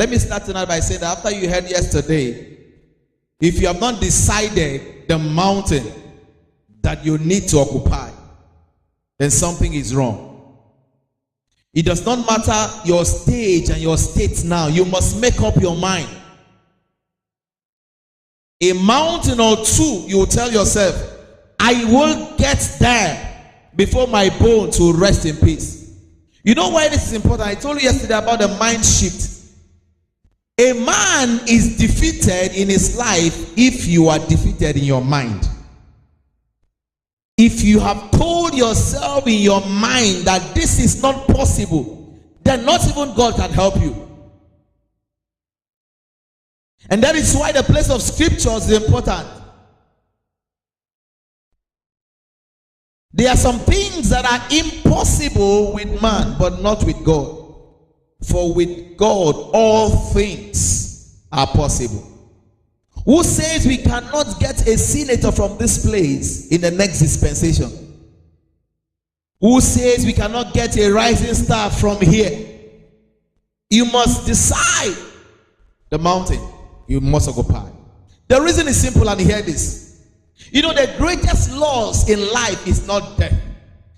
Let me start tonight by saying that after you heard yesterday, if you have not decided the mountain that you need to occupy, then something is wrong. It does not matter your stage and your state now. You must make up your mind. A mountain or two, you will tell yourself, I will get there before my bones will rest in peace. You know why this is important? I told you yesterday about the mind shift. A man is defeated in his life if you are defeated in your mind. If you have told yourself in your mind that this is not possible, then not even God can help you. And that is why the place of scriptures is important. There are some things that are impossible with man, but not with God. For with God, all things are possible. Who says we cannot get a senator from this place in the next dispensation? Who says we cannot get a rising star from here? You must decide the mountain you must occupy. The reason is simple, and hear this. You know, the greatest loss in life is not death.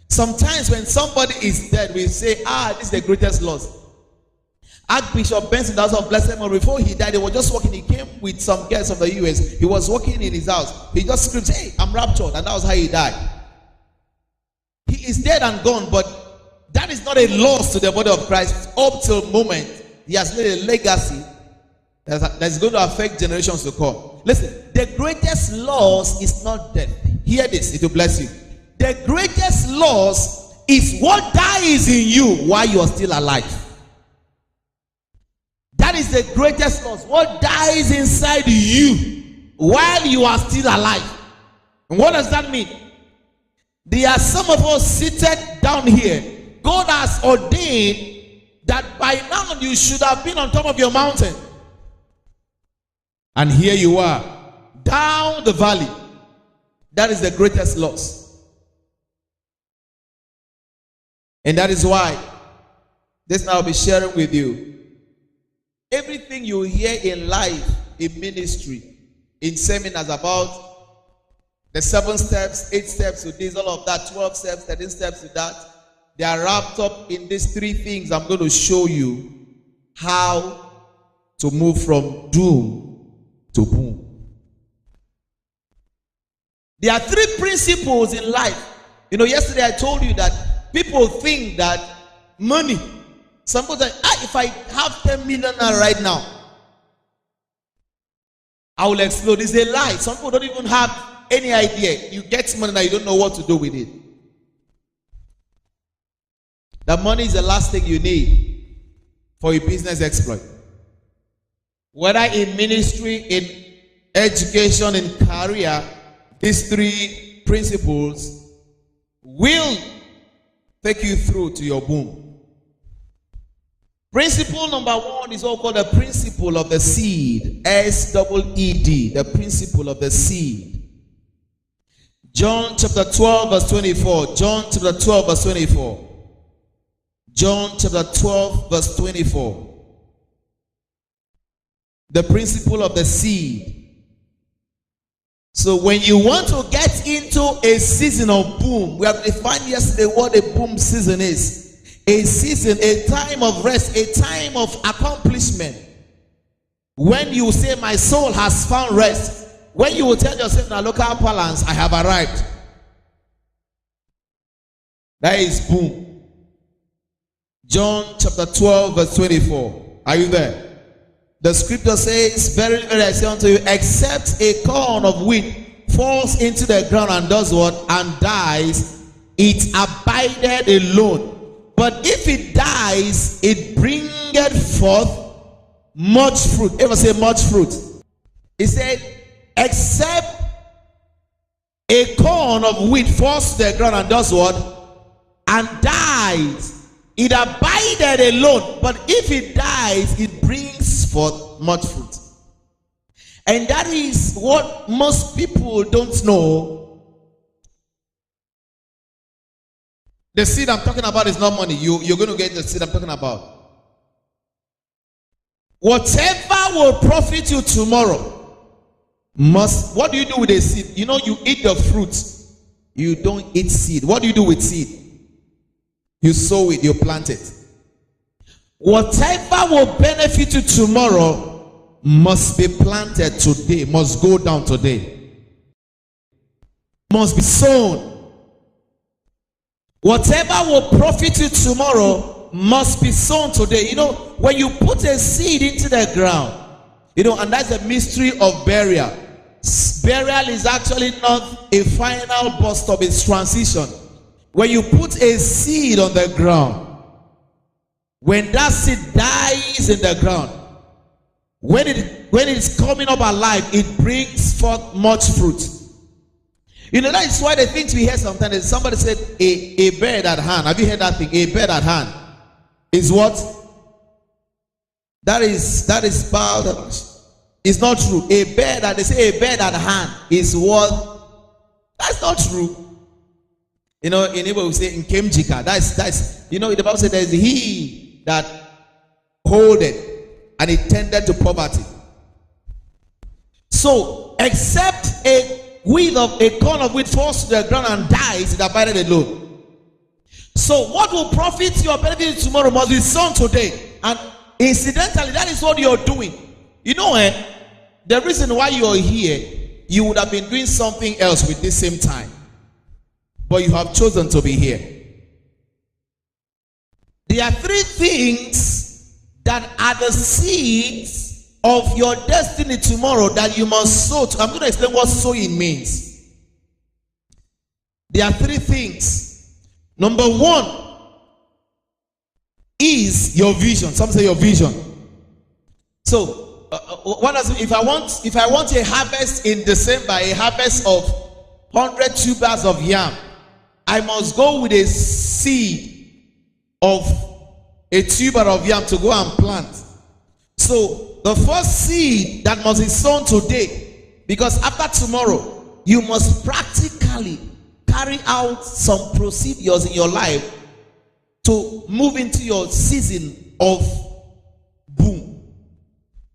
Sometimes when somebody is dead, we say, this is the greatest loss. Archbishop Benson, that's of blessed memory, before he died, he was just walking. He came with some guests from the US. He was walking in his house. He just screamed, hey, I'm raptured. And that was how he died. He is dead and gone, but that is not a loss to the body of Christ. Up till the moment, he has laid a legacy that's going to affect generations to come. Listen, the greatest loss is not death. Hear this, it will bless you. The greatest loss is what dies in you while you are still alive. That is the greatest loss. What dies inside you while you are still alive. And what does that mean? There are some of us seated down here. God has ordained that by now you should have been on top of your mountain. And here you are, down the valley. That is the greatest loss. And that is why this now I'll be sharing with you. Everything you hear in life, in ministry, in seminars about the 7 steps, 8 steps to this, all of that, 12 steps, 13 steps to that, they are wrapped up in these 3 things. I'm going to show you how to move from doom to boom. There are 3 principles in life. You know, yesterday I told you that people think that money, some people say, if I have 10 million right now, I will explode. It's a lie. Some people don't even have any idea. You get money now, you don't know what to do with it. The money is the last thing you need for a business exploit. Whether in ministry, in education, in career, these 3 principles will take you through to your boom. Principle number 1 is all called the principle of the seed. S-E-E-D, the principle of the seed. John chapter 12 verse 24. John chapter 12 verse 24. John chapter 12 verse 24. The principle of the seed. So when you want to get into a season of boom, we have defined yesterday what a boom season is. A season, a time of rest, a time of accomplishment. When you say, my soul has found rest, when you will tell yourself in a local balance, I have arrived. That is boom. John chapter 12 verse 24. Are you there? The scripture says, verily, verily, I say unto you, except a corn of wheat falls into the ground and does what? And dies, it abideth alone. But if it dies, it bringeth forth much fruit. Ever say much fruit? He said, except a corn of wheat falls to the ground and does what? And dies, it abideth alone. But if it dies, it brings forth much fruit. And that is what most people don't know. The seed I'm talking about is not money. You're going to get the seed I'm talking about. Whatever will profit you tomorrow must. What do you do with a seed? You know, you eat the fruit. You don't eat seed. What do you do with seed? You sow it, you plant it. Whatever will benefit you tomorrow must be planted today, must go down today, must be sown. Whatever will profit you tomorrow must be sown today. You know, when you put a seed into the ground, you know, and that's the mystery of burial. Burial is actually not a final bus stop, it's transition. When you put a seed on the ground, when that seed dies in the ground, when it's coming up alive, it brings forth much fruit. You know, that is why the things we hear sometimes, somebody said a bird at hand. Have you heard that thing? A bird at hand is what? That is bad. It's not true. A bird that they say a bird at hand is what? That's not true. You know, in Igbo we say in Kemjika. That's you know, the Bible says there's he that holdeth and it tended to poverty. So, except a corn of wheat falls to the ground and dies, it abided alone. So, what will profit you or benefit you tomorrow must be sown today. And incidentally, that is what you're doing. You know, the reason why you're here, you would have been doing something else with this same time. But you have chosen to be here. There are three things that are the seeds of your destiny tomorrow that you must sow. I'm going to explain what sowing means. There are three things. Number one is your vision. Some say your vision. So, if I want a harvest in December, a harvest of 100 tubers of yam, I must go with a seed of a tuber of yam to go and plant. So the first seed that must be sown today, because after tomorrow you must practically carry out some procedures in your life to move into your season of boom.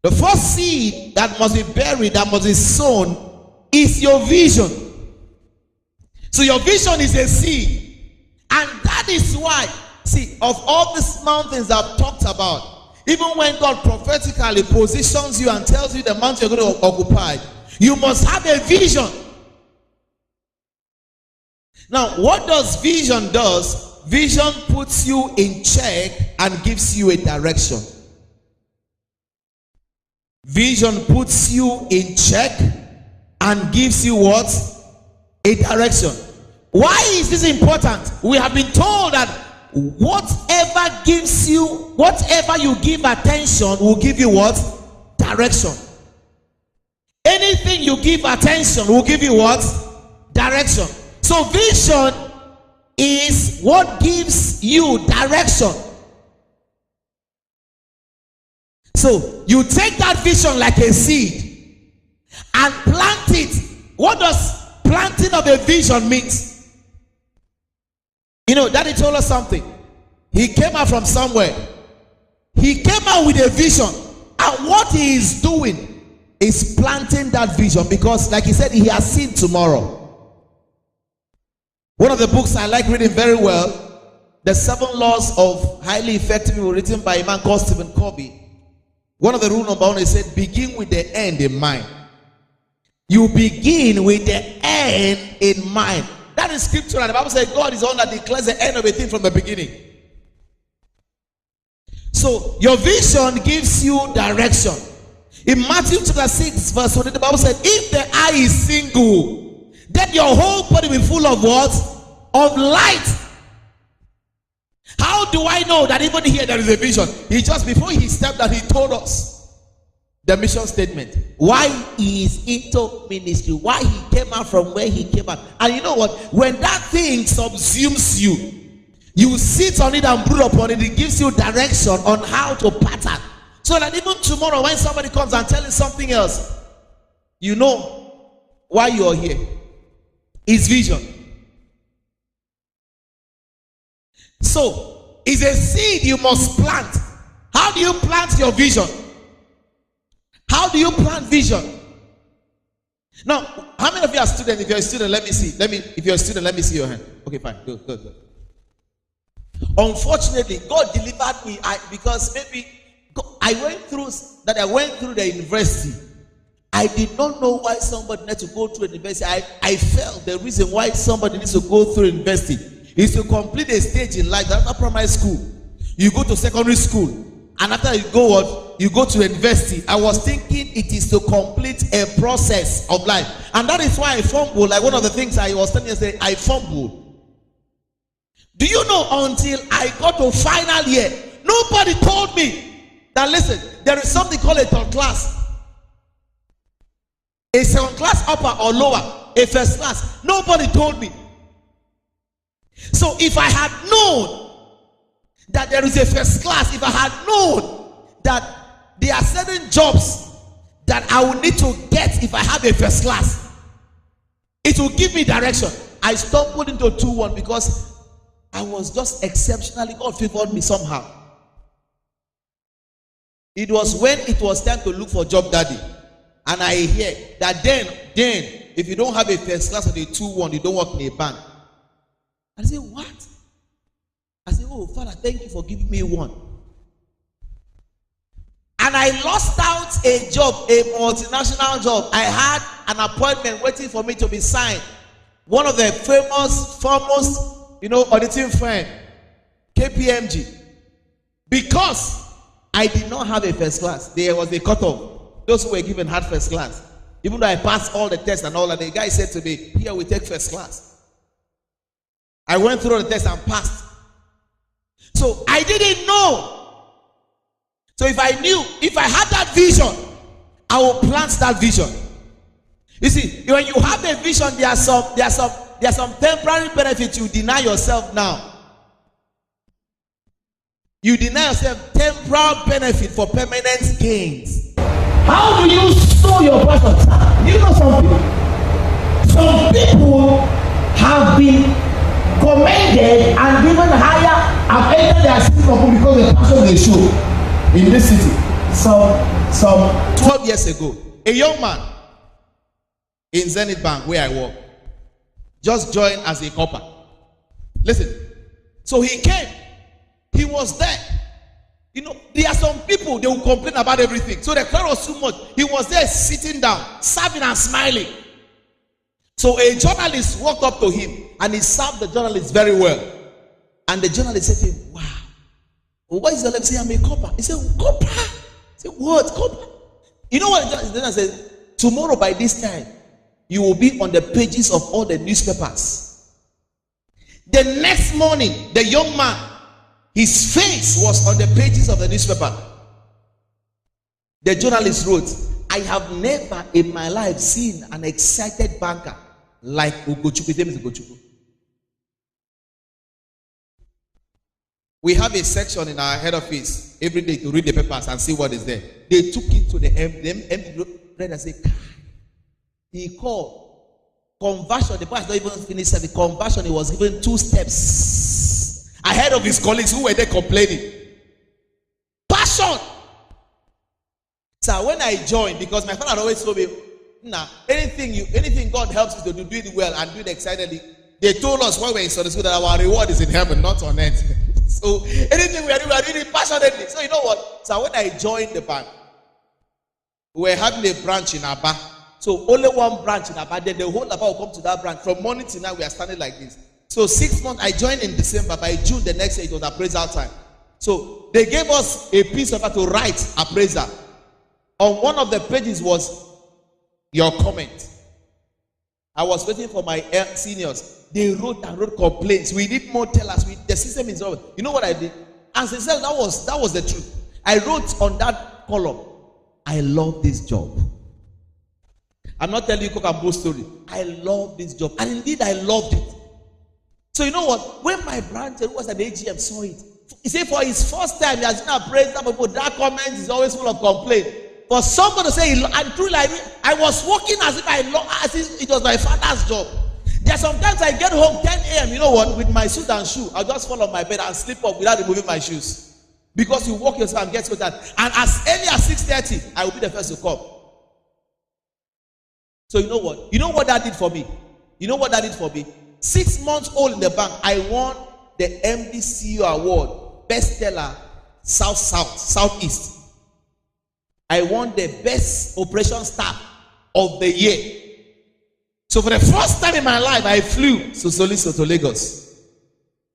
The first seed that must be buried, that must be sown, is your vision. So your vision is a seed, and that is why, see, of all these mountains I've talked about, even when God prophetically positions you and tells you the mountain you're going to occupy, you must have a vision. Now, what does vision does? Vision puts you in check and gives you a direction. Vision puts you in check and gives you what? A direction. Why is this important? We have been told that whatever you give attention will give you what? Direction. Anything you give attention will give you what? Direction. So vision is what gives you direction. So you take that vision like a seed and plant it. What does planting of a vision means? You know, Daddy told us something. He came out from somewhere. He came out with a vision. And what he is doing is planting that vision, because like he said, he has seen tomorrow. One of the books I like reading very well, The 7 Laws of Highly Effective People, written by a man called Stephen Covey. One of the rule number 1 is said, begin with the end in mind. You begin with the end in mind. That is scripture, and the Bible says God is the one that declares the end of a thing from the beginning. So your vision gives you direction. In Matthew chapter 6 verse 20, the Bible said, if the eye is single, then your whole body will be full of what? Of light. How do I know that even here there is a vision? He just, before he stepped out, he told us the mission statement. Why he is into ministry. Why he came out from where he came out. And you know what? When that thing subsumes you, you sit on it and brood upon it. It gives you direction on how to pattern. So that even tomorrow when somebody comes and tells you something else, you know why you are here. It's vision. So, it's a seed you must plant. How do you plant your vision? How do you plant vision? Now, how many of you are students? If you're a student, let me see. If you're a student, let me see your hand. Okay, fine. Good. Unfortunately, God delivered me because maybe I went through the university. I did not know why somebody needs to go through university. I felt the reason why somebody needs to go through university is to complete a stage in life. After primary school, you go to secondary school, and after you go on, you go to university. I was thinking it is to complete a process of life, and that is why I fumbled. Like one of the things I was telling you yesterday, I fumbled. Do you know, until I got to final year, nobody told me that, listen, there is something called a third class, a second class, upper or lower, a first class. Nobody told me. So if I had known that there is a first class, if I had known that there are certain jobs that I will need to get if I have a first class, it will give me direction. I stumbled into 2-1 because I was just exceptionally, God favored me somehow. It was when it was time to look for job daddy, and I hear that then if you don't have a first class or a 2-1, you don't work in a bank. I say, what? I say, oh Father, thank you for giving me one. And I lost out a job, a multinational job. I had an appointment waiting for me to be signed. One of the famous auditing firm, KPMG. Because I did not have a first class, there was a cutoff. Those who were given had first class. Even though I passed all the tests and all that, the guy said to me, here we take first class. I went through the test and passed. So I didn't know. So if I knew, if I had that vision, I will plant that vision. You see, when you have a vision, there are some temporary benefits you deny yourself now. You deny yourself temporal benefit for permanent gains. How do you sow your passion? You know something? Some people have been commended and given higher, have entered their system because of the passion they show in this city. Some 12 years ago, a young man in Zenith Bank where I work just joined as a copper. Listen, so he came, he was there. You know, there are some people, they will complain about everything. So the crowd was too much. He was there sitting down, serving and smiling. So a journalist walked up to him and he served the journalist very well. And the journalist said to him, wow, what is your name? He said, I'm a copper. He said, copper? He said, what? Copper? You know what the journalist said? Tomorrow by this time, you will be on the pages of all the newspapers. The next morning, the young man, his face was on the pages of the newspaper. The journalist wrote, I have never in my life seen an excited banker like Chukwu. His name is Chukwu. We have a section in our head office every day to read the papers and see what is there. They took it to the empty read and said, he called conversion. The pastor not even finished the conversion. He was given 2 steps ahead of his colleagues who were there complaining. Passion. So when I joined, because my father always told me, anything God helps you to do it well and do it excitedly. They told us when we were in Sunday school that our reward is in heaven, not on earth. So anything we are doing it passionately. So you know what? So when I joined the bank, we were having a branch in Aba. So only one branch in Aba. Then the whole Aba will come to that branch. From morning to night, we are standing like this. So 6 months, I joined in December. By June the next year, it was appraisal time. So they gave us a piece of paper to write appraisal. On one of the pages was your comment. I was waiting for my seniors. They wrote and wrote complaints. We need more tellers. The system is over. You know what I did? As they said, that was the truth. I wrote on that column, I love this job. I'm not telling you cock and bull story. I love this job. And indeed, I loved it. So you know what? When my branch who was at the Ejem saw it, he said for his first time, he has been appraised that people, that comment is always full of complaint. For somebody to say, and truly, I was working as if it was my father's job. There are sometimes I get home 10 a.m. You know what? With my suit and shoe, I'll just fall on my bed and sleep up without removing my shoes. Because you work yourself and get with that. And as early as 6:30, I will be the first to come. So you know what? You know what that did for me? 6 months old in the bank, I won the MDCU award, bestseller, Southeast. I won the best operation staff of the year. So for the first time in my life, I flew to Lagos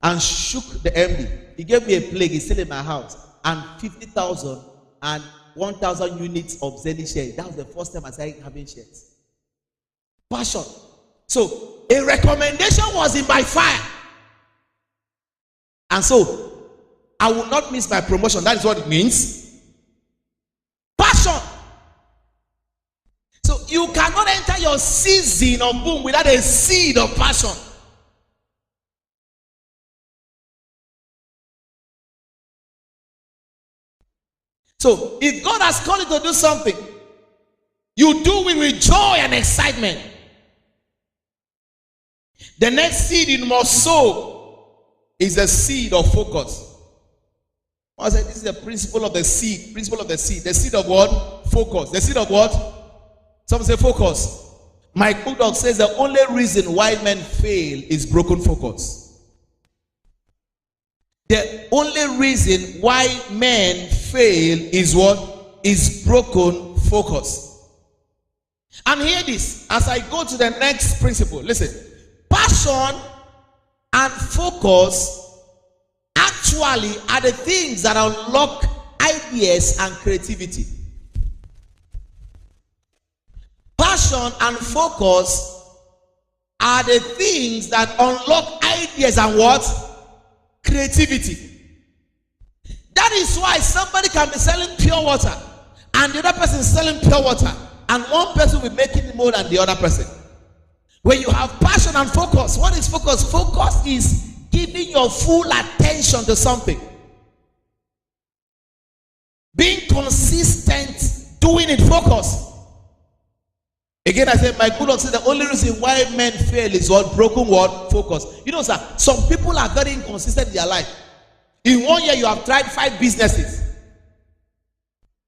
and shook the MD. He gave me a plague. He's still in my house, and 50,000 and 1,000 units of Zenith shares. That was the first time I started having shares. Passion. So a recommendation was in my fire, and so I will not miss my promotion. That is what it means. Passion. So you cannot enter your season of boom without a seed of passion. So if God has called you to do something, you do it with joy and excitement. The next seed you must sow is the seed of focus. I said this is the principle of the seed. Principle of the seed. The seed of what? Focus. The seed of what? Some say focus. Mike Bulldog says the only reason why men fail is broken focus. The only reason why men fail is what? Is broken focus. And hear this as I go to the next principle. Listen. Passion and focus actually are the things that unlock ideas and creativity. Passion and focus are the things that unlock ideas and what? Creativity. That is why somebody can be selling pure water and the other person is selling pure water, and one person will be making more than the other person. When you have passion and focus, what is focus? Focus is giving your full attention to something. Being consistent, doing it, focus. Again, I said, my good Lord said the only reason why men fail is what? Broken what? Focus. You know, sir, some people are very inconsistent in their life. In 1 year, you have tried 5 businesses.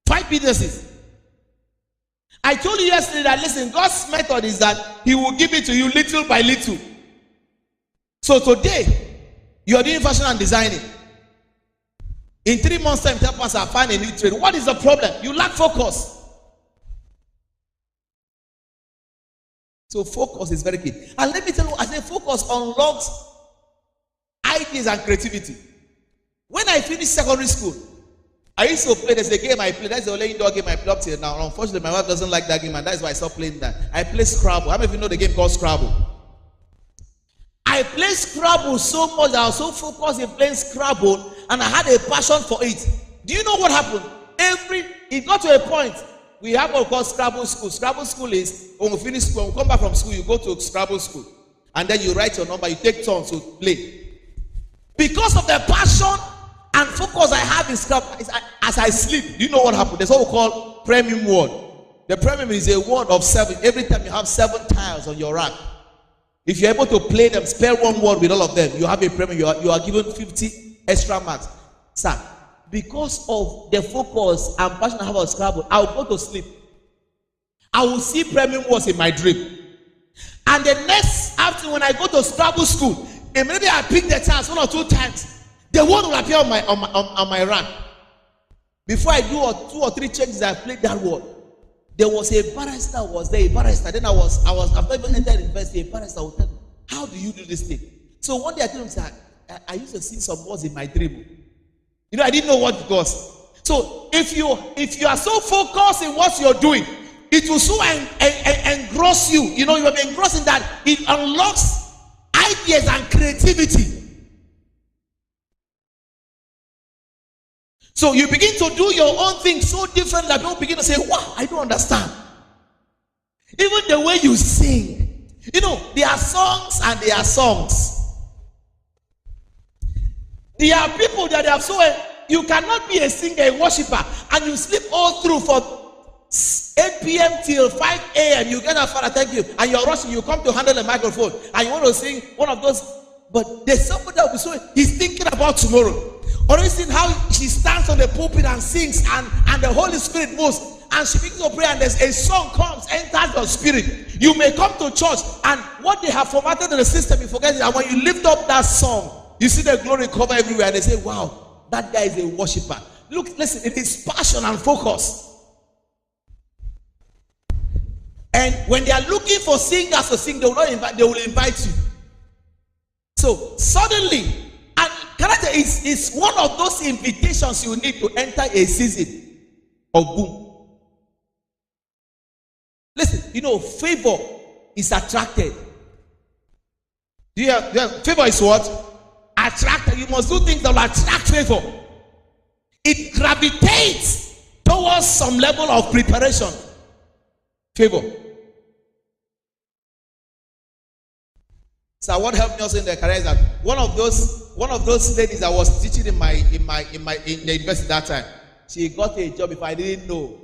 5 businesses. I told you yesterday that, listen, God's method is that He will give it to you little by little. So today, you are doing fashion and designing. In 3 months' time, tell us I find a new trade. What is the problem? You lack focus. So focus is very key. And let me tell you, I say focus unlocks ideas and creativity. When I finished secondary school, I used to play. There's a game I play. That's the only indoor game I play up till now. Unfortunately, my wife doesn't like that game, and that's why I stopped playing that. I play Scrabble. How many of you know the game called Scrabble? I played Scrabble so much that I was so focused in playing Scrabble, and I had a passion for it. Do you know what happened? It got to a point. We have what we call Scrabble school. Scrabble school is when we finish school, when we come back from school, you go to Scrabble school, and then you write your number. You take turns to play. Because of the passion and focus I have in Scrabble, as I sleep, do you know what happened? There's what we call premium word. The premium is a word of 7. Every time you have 7 tiles on your rack. If you're able to play them, spell one word with all of them, you have a premium. You are given 50 extra marks. Sir, because of the focus and passion I have on Scrabble, I'll go to sleep. I will see premium words in my dream. And the next afternoon, when I go to Scrabble school, immediately I pick the tiles 1 or 2 times. The word will appear on my rack. Before I do 2 or 3 changes, I played that word. There was a barrister was there, a barrister. Then I've never entered university. A barrister would tell me, how do you do this thing? So one day I told him, I used to see some words in my dream. You know, I didn't know what it was. So if you are so focused in what you're doing, it will so engross you. You know, you will be engrossed in that. It unlocks ideas and creativity. So you begin to do your own thing so different that people begin to say, wow, I don't understand. Even the way you sing. You know, there are songs and there are songs. There are people that have you cannot be a singer, a worshiper, and you sleep all through for 8 p.m. till 5 a.m. You get up, Father, thank you. And you're rushing, you come to handle the microphone, and you want to sing one of those. But there's somebody that will be he's thinking about tomorrow. already seen how she stands on the pulpit and sings, and the Holy Spirit moves, and she begins to pray, and there's a song comes, enters your spirit. You may come to church, and what they have formatted in the system, you forget it, and when you lift up that song, you see the glory cover everywhere, and they say, wow, that guy is a worshiper. Look, listen, it is passion and focus. And when they are looking for singers to sing, they will invite you. So suddenly, and character is one of those invitations you need to enter a season of boom. Listen, you know, favor is attracted. Favor is what? Attracted. You must do things that will attract favor. It gravitates towards some level of preparation. Favor. So what helped me also in the career is that one of those ladies I was teaching in the university that time, she got a job if I didn't know.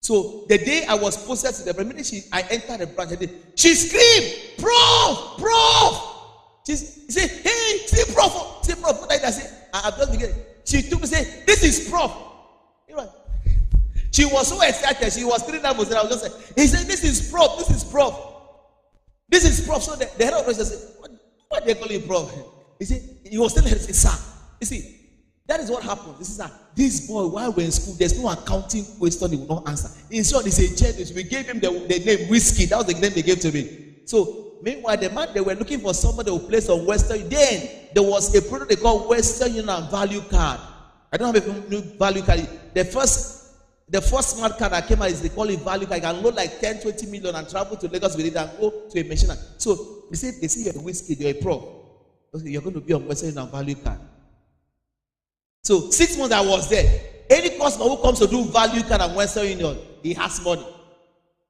So the day I was posted to the minute I entered the branch, she screamed, "Prof, Prof!" She said, "Hey, see Prof, see Prof." What did I say? I've just begun. She took me and said, "This is Prof." She was so excited. She was 3 levels, and I was just like, he said, "This is Prof, this is Prof. This is Prof." So the head of the said, what they call you Prof? He said, he was telling her, he said, "Sir, you see, that is what happens. This is this boy, while we're in school, there's no accounting question he will not answer. In short, he's a genius. We gave him the name Whiskey. That was the name they gave to me." So meanwhile, the man, they were looking for somebody who plays on Western. Then there was a product they called Western Union Value Card. I don't have a new value card. The first smart card that came out is they call it value card. You can load like 10, 20 million and travel to Lagos with it and go to a machine. So they say you're a Whiskey, you're a Prof. You're going to be on Western Union Value Card. So 6 months I was there. Any customer who comes to do value card and Western Union, he has money.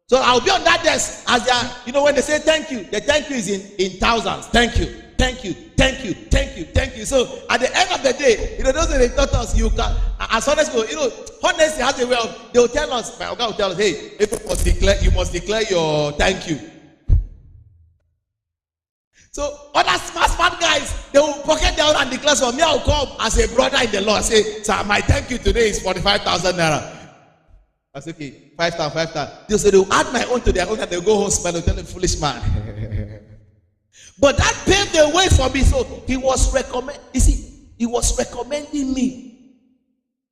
So I'll be on that desk as they are, when they say thank you, the thank you is in thousands. Thank you, thank you, thank you, thank you, thank you. So at the end of the day, those are the taught us, you can, as honest people, honesty has a way of, they will tell us, my God will tell us, hey, you must declare your thank you. So other smart guys, they will pocket their own and declare, so me, I will come as a brother in the Lord, say, "Sir, my thank you today is 45,000 naira. I say, "Okay, 5,000. They say they will add my own to their own, and they will go home smile and tell them, foolish man." But that paved the way for me. So he was recommending me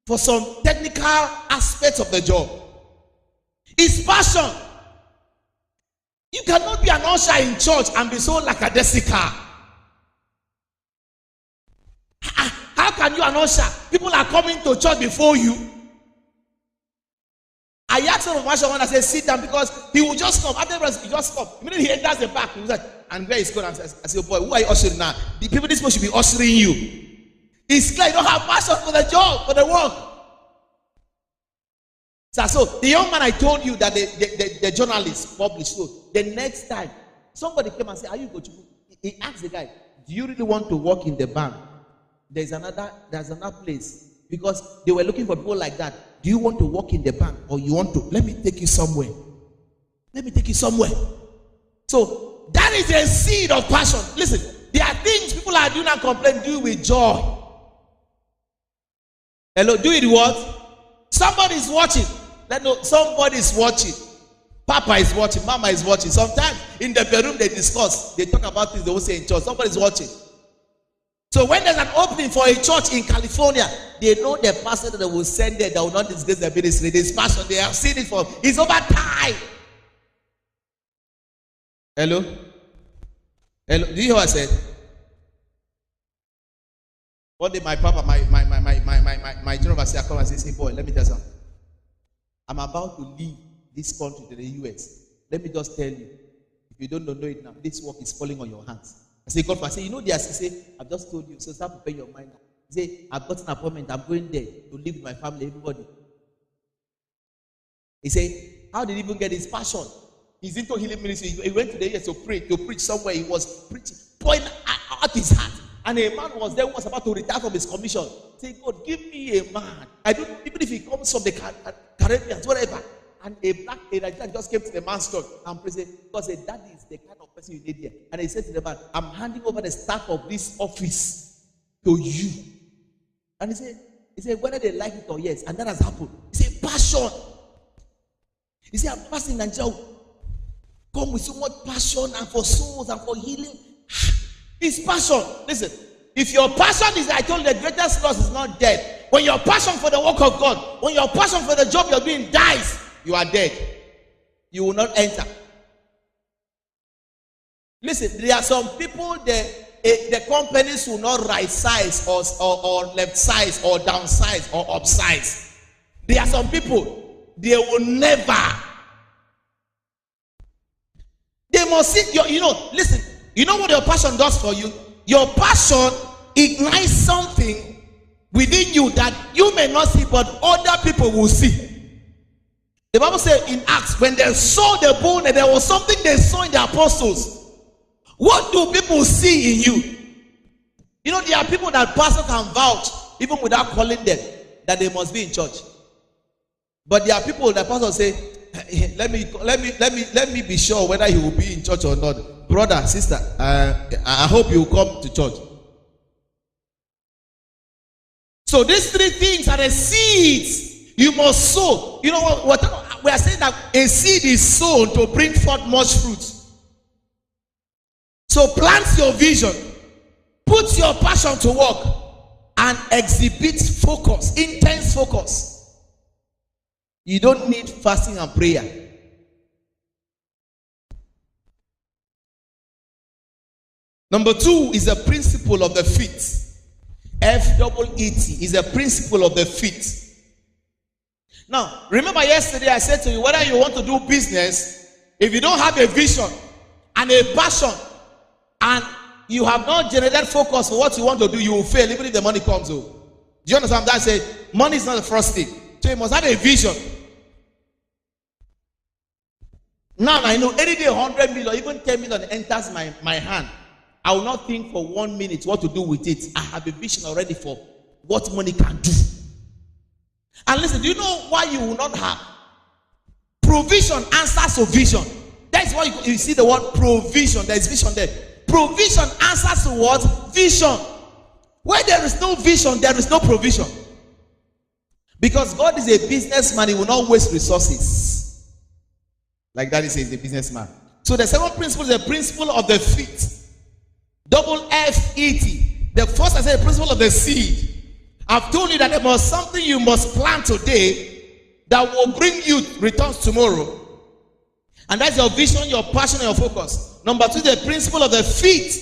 for some technical aspects of the job. His passion. You cannot be an usher in church and be so lackadaisical. How can you an usher? People are coming to church before you. I asked him one when I said, "Sit down," because he will just come. Afterwards, he just come. Immediately he enters the back. He was like, "And where is God?" I said, "Boy, who are you ushering now? The people this supposed to be ushering you." It's clear you don't have passion for the job, for the work. So the young man I told you that the journalist published. So the next time somebody came and said, "Are you going to?" He asked the guy, "Do you really want to work in the bank? There's another place." Because they were looking for people like that. "Do you want to work in the bank, or you want to? Let me take you somewhere. Let me take you somewhere." So that is a seed of passion. Listen, there are things people are doing and complain, do with joy. Hello, do it what? Somebody is watching. Somebody is watching. Papa is watching. Mama is watching. Sometimes in the bedroom they discuss. They talk about things they will say in church. Somebody is watching. So when there's an opening for a church in California, they know the pastor that they will send there that will not disgrace their ministry. This pastor, they have seen it for. It's over time. Hello? Do you hear what I said? One day my papa, my general overseer come and say, "Boy, let me tell you something. I'm about to leave this country to the US. Let me just tell you, if you don't know it now, this work is falling on your hands." I say, "God," I say, "You know this?" He say, "I've just told you, so start preparing your mind." He say, "I've got an appointment. I'm going there to live with my family, everybody." He say, how did he even get his passion? He's into healing ministry. He went to the US to preach somewhere. He was preaching, pouring out his heart. And a man was there who was about to retire from his commission. Say, "God, give me a man. I don't, even if he comes from the Caribbean, whatever." And a Nigerian just came to the man's door and prayed. God said, "That is the kind of person you need here." And he said to the man, "I'm handing over the staff of this office to you. And he said, whether they like it or yes, and that has happened. He said, passion. He said, I'm passing Nigeria. Come with so much passion and for souls and for healing. It's passion. Listen, if your passion is, I told you, the greatest loss is not death. When your passion for the work of God, when your passion for the job you're doing dies, you are dead. You will not enter. Listen, there are some people the companies will not right size or left size or down size or up size. There are some people, they will never. They must see listen, you know what your passion does for you? Your passion ignites something within you that you may not see, but other people will see. The Bible says in Acts, when they saw the bone, there was something they saw in the apostles. What do people see in you? You know, there are people that pastor can vouch, even without calling them, that they must be in church. But there are people that pastor say, let me be sure whether he will be in church or not. Brother, sister, I hope you will come to church. So these three things are the seeds you must sow. You know what we are saying, that a seed is sown to bring forth much fruit. So plant your vision, put your passion to work, and exhibit focus, intense focus. You don't need fasting and prayer. Number 2 is a principle of the feet. FEET is a principle of the feet. Now, remember yesterday I said to you, whether you want to do business, if you don't have a vision and a passion, and you have not generated focus for what you want to do, you will fail even if the money comes. Do you understand that? I say money is not the first thing. So you must have a vision. Now I know any day 100 million, even 10 million enters my hand, I will not think for 1 minute what to do with it. I have a vision already for what money can do. And listen, do you know why you will not have? Provision answers to vision. That's why you see the word provision. There is vision there. Provision answers to what? Vision. Where there is no vision, there is no provision. Because God is a businessman, he will not waste resources. Like Daddy says, the businessman. So the second principle is the principle of the feet. FEET. The first, I said, the principle of the seed. I've told you that there was something you must plant today that will bring you returns tomorrow. And that's your vision, your passion, and your focus. Number 2, the principle of the feet.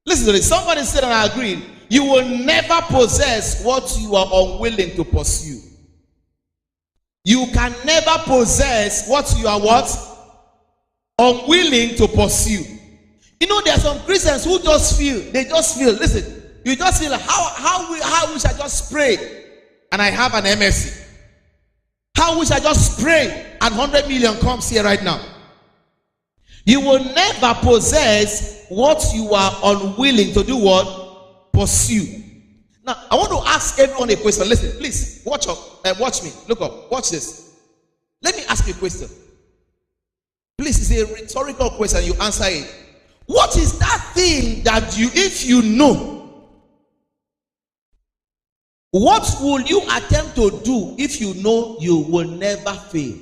Listen to this. Somebody said, and I agree, you will never possess what you are unwilling to pursue. You can never possess what you are what? Unwilling to pursue. You know, there are some Christians who just feel, listen, you just feel, how wish I just pray and I have an MSc. How wish I just pray and 100 million comes here right now. You will never possess what you are unwilling to do what? Pursue. Now, I want to ask everyone a question. Listen, please, watch me. Look up. Watch this. Let me ask you a question. Please, it's a rhetorical question. You answer it. What is that thing that if you know, what will you attempt to do if you know you will never fail?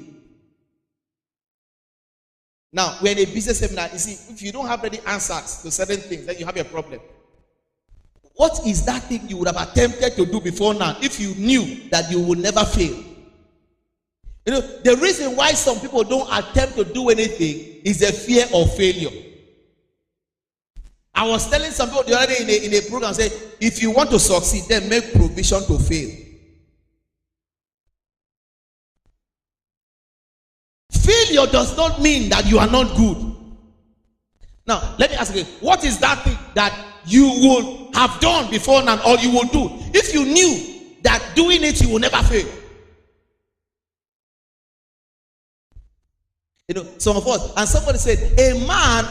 Now, we're in a business seminar. You see, if you don't have any answers to certain things, then you have a problem. What is that thing you would have attempted to do before now if you knew that you will never fail? You know, the reason why some people don't attempt to do anything is the fear of failure. I was telling some people the other day in a program, say, if you want to succeed, then make provision to fail. Failure does not mean that you are not good. Now, let me ask you, what is that thing that you would have done before now, or you will do if you knew that doing it you will never fail? You know, some of us, and somebody said, a man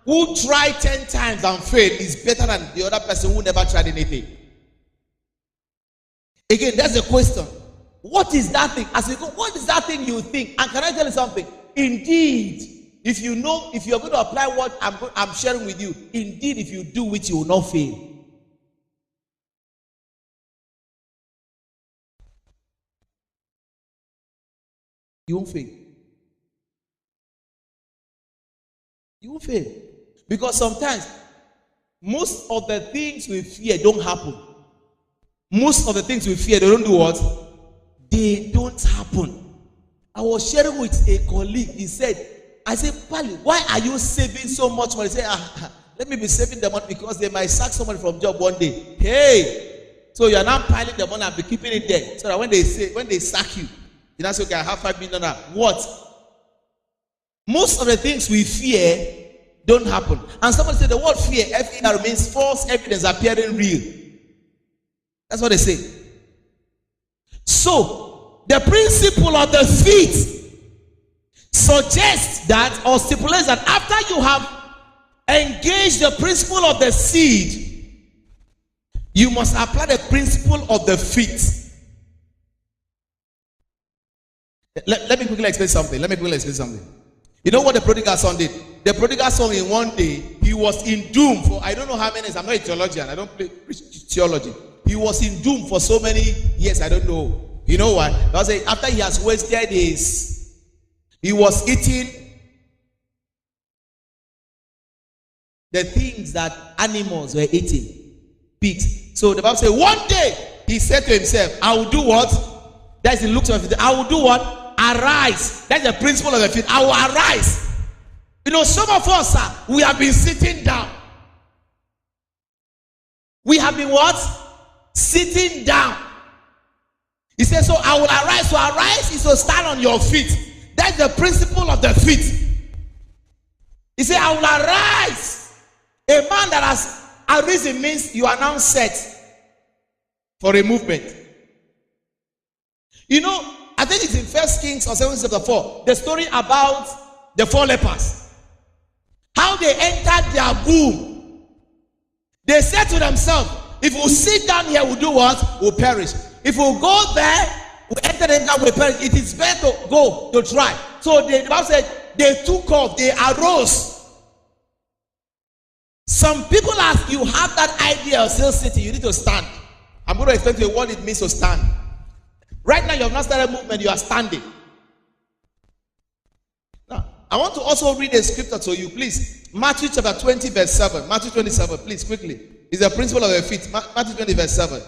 who tried 10 times and failed is better than the other person who never tried anything. Again, that's the question. What is that thing? As we go, what is that thing you think? And can I tell you something? Indeed, if you know, if you're going to apply what I'm sharing with you, indeed, if you do it, you will not fail. you won't fail. You won't fail. Because sometimes, most of the things we fear don't happen. Most of the things we fear, they don't do what? They don't happen. I was sharing with a colleague. He said, I said, Pali, why are you saving so much money? He said, let me be saving the money because they might sack somebody from job one day. Hey, so you are now piling the money and be keeping it there. So that when they sack you, you now say, okay, I have 5 million. What? Most of the things we fear don't happen. And somebody said the word fear, F-E-R, means false evidence appearing real. That's what they say. So, the principle of the feet suggests that or stipulates that after you have engaged the principle of the seed, you must apply the principle of the feet. Let me quickly explain something. You know what the prodigal son did? The prodigal son in one day, he was in doom for I don't know how many years. I'm not a theologian. I don't preach theology. He was in doom for so many years. I don't know. You know why? Because after he has wasted he was eating the things that animals were eating. Pigs. So the Bible says one day he said to himself, I will do what? That's the looks of it. I will do what? Arise. That's the principle of the faith. I will arise. You know, some of us, we have been sitting down. We have been what? Sitting down. He says, so I will arise. So arise is to stand on your feet. That's the principle of the feet. He said, I will arise. A man that has arisen means you are now set for a movement. You know, I think it's in 1 Kings or 7 chapter 4, the story about the 4 lepers. How they entered their boom. They said to themselves, if we sit down here, we'll do what? We'll perish. If we go there, we enter the camp, we'll perish. It is better to go, to try. So the Bible said, they took off, they arose. Some people ask, you have that idea of still sitting, you need to stand. I'm going to explain to you what it means to stand. Right now, you have not started movement, you are standing. Now, I want to also read a scripture to you, please. Matthew chapter 20, verse 7. Matthew 27, please, quickly. It's a principle of the feet. Matthew 20, verse 7.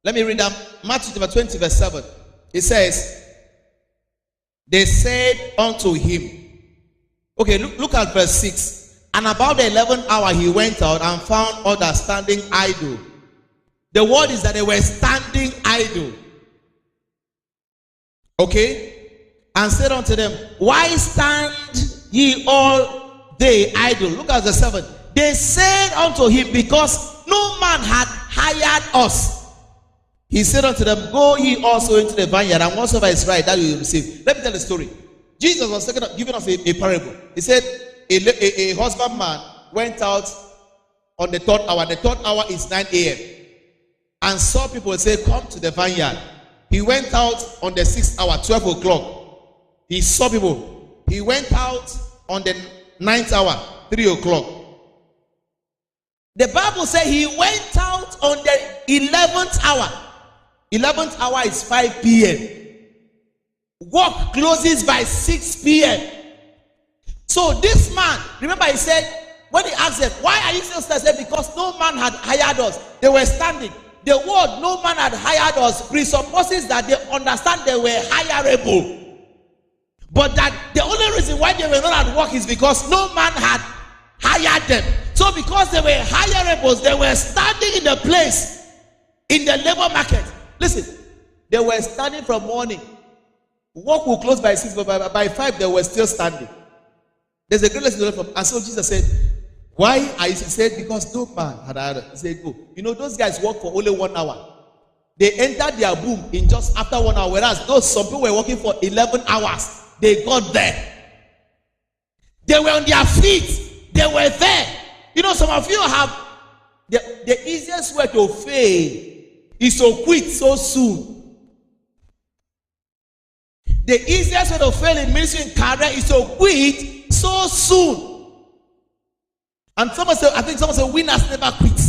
Let me read that. Matthew chapter 20, verse 7. It says, they said unto him. Okay, look at verse 6. And about the 11th hour, he went out and found others standing idle. The word is that they were standing idle. Okay? And said unto them, why stand ye all day idle? Look at the 7. They said unto him, because no man had hired us. He said unto them, go ye also into the vineyard, and whatsoever is right, that you will receive. Let me tell the story. Jesus was giving us a parable. He said, a husbandman went out on the 3rd hour. The 3rd hour is 9 a.m. and saw people say, come to the vineyard. He went out on the 6th hour, 12 o'clock. He saw people. He went out on the 9th hour, 3 o'clock. The Bible says he went out on the 11th hour. 11th hour is 5 p.m. Work closes by 6 p.m. So this man, remember he said, when he asked them, why are you still standing? He said, because no man had hired us. They were standing. The word no man had hired us presupposes that they understand they were hireable. But that the only reason why they were not at work is because no man had hired them. So because they were hireables, they were standing in the place in the labor market. Listen, they were standing from morning. Work will close by 6, but by 5 they were still standing. There's a great lesson to learn from. And so Jesus said, why are you? He said, because no man had hired us. He said, go. You know, those guys work for only 1 hour. They entered their boom in just after 1 hour, whereas some people were working for 11 hours. They got there. They were on their feet. They were there. You know, some of you have the easiest way to fail is to quit so soon. The easiest way to fail in ministry and career is to quit so soon. And someone said, I think someone said, winners never quit.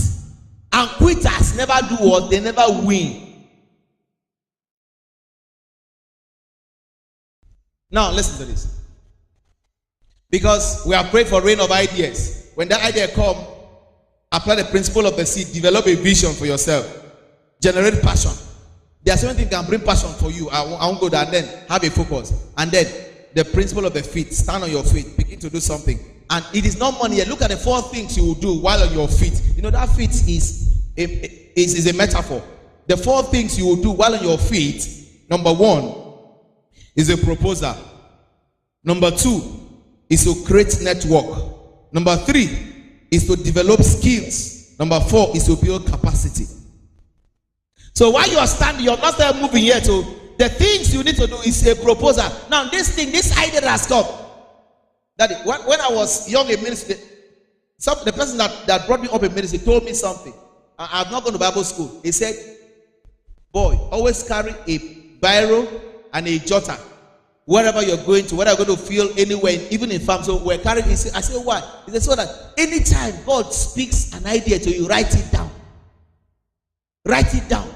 And quitters never do what? They never win. Now, listen to this. Because we have prayed for rain of ideas. When that idea comes, apply the principle of the seed. Develop a vision for yourself. Generate passion. There are so many things that can bring passion for you. I won't go there. And then have a focus. And then the principle of the feet. Stand on your feet. Begin to do something. And it is not money. Look at the 4 things you will do while on your feet. You know, that feet is a metaphor. The 4 things you will do while on your feet. Number 1 is a proposal. Number 2 is to create network. Number 3 is to develop skills. Number 4 is to build capacity. So while you are standing, you're not still moving yet. So the things you need to do is a proposal. Now this idea that has come. That when I was young in ministry, the person that brought me up in ministry told me something. I've not gone to Bible school. He said, boy, always carry a biro and a jotter wherever you're going to, whether you're going to feel anywhere, even in farm. So we're carrying. I said, why? He said, so that anytime God speaks an idea to you, write it down. Write it down.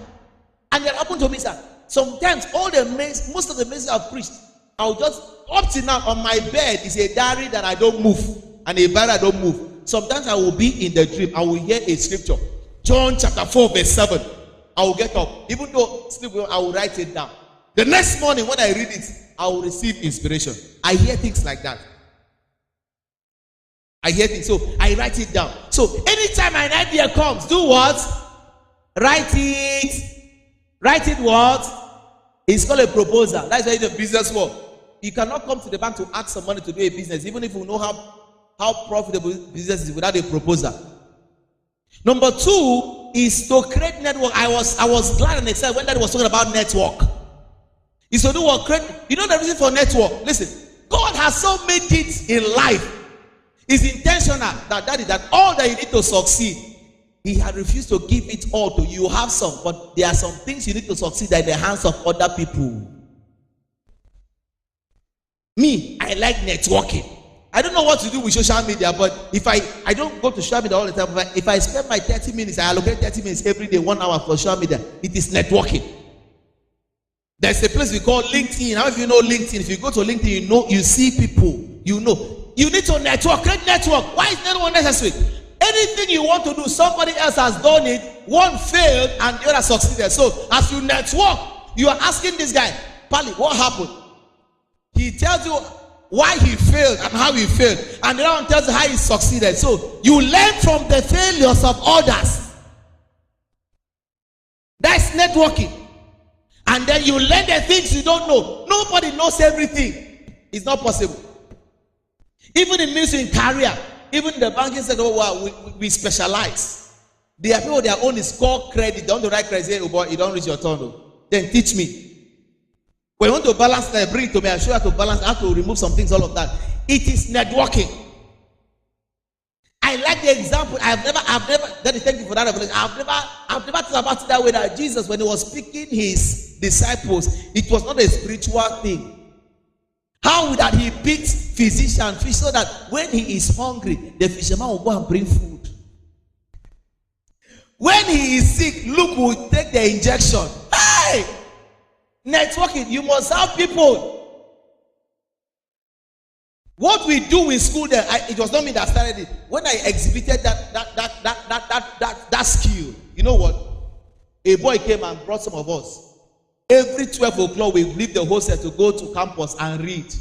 And it happened to me, sir. Sometimes most of the messages I've preached, I'll just up till now on my bed is a diary that I don't move, and a Bible I don't move. Sometimes I will be in the dream. I will hear a scripture, John chapter 4 verse 7. I will get up, even though sleep, I will write it down. The next morning when I read it, I will receive inspiration. I hear things like that. I hear things, so I write it down. So anytime an idea comes, do what? Write it. Write it what? It's called a proposal. That's why in the business world, you cannot come to the bank to ask some money to do a business, even if you know how profitable business is without a proposal. Number 2 is to create network. I was glad and excited when that was talking about network. Is to do what? You know the reason for network? Listen, God has so made it in life. It's intentional that all that you need to succeed, He had refused to give it all to you. You have some, but there are some things you need to succeed in the hands of other people. Me, I like networking. I don't know what to do with social media, but if I don't go to social media all the time, if I spend my 30 minutes, I allocate 30 minutes every day, 1 hour for social media, it is networking. There's a place we call LinkedIn. How if you know LinkedIn? If you go to LinkedIn, you see people, you need to network, create network. Why is network necessary? Anything you want to do, somebody else has done it, one failed and the other succeeded. So as you network, you are asking this guy, Pali, what happened? He tells you why he failed and how he failed, and the other one tells you how he succeeded. So you learn from the failures of others. That's networking. And then you learn the things you don't know. Nobody knows everything. It's not possible. Even in ministry, in career, even in the banking sector, we specialize. There are people, their own is called credit. They want to write credit. Say, oh boy, you don't reach your turn. Then teach me. When you want to balance that, bring it to me. I'll show you how to balance, how to remove some things, all of that. It is networking. I like the example. I've never, Daddy, thank you for that revelation. I've never thought about it that way, that Jesus, when he was picking his disciples, it was not a spiritual thing. How that he picked physician and fish, so that when he is hungry, the fisherman will go and bring food. When he is sick, Luke will take the injection. Hey! Networking, you must have people. What we do in school there, it was not me that started it. When I exhibited that skill, you know what? A boy came and brought some of us. Every 12 o'clock, we leave the hostel to go to campus and read.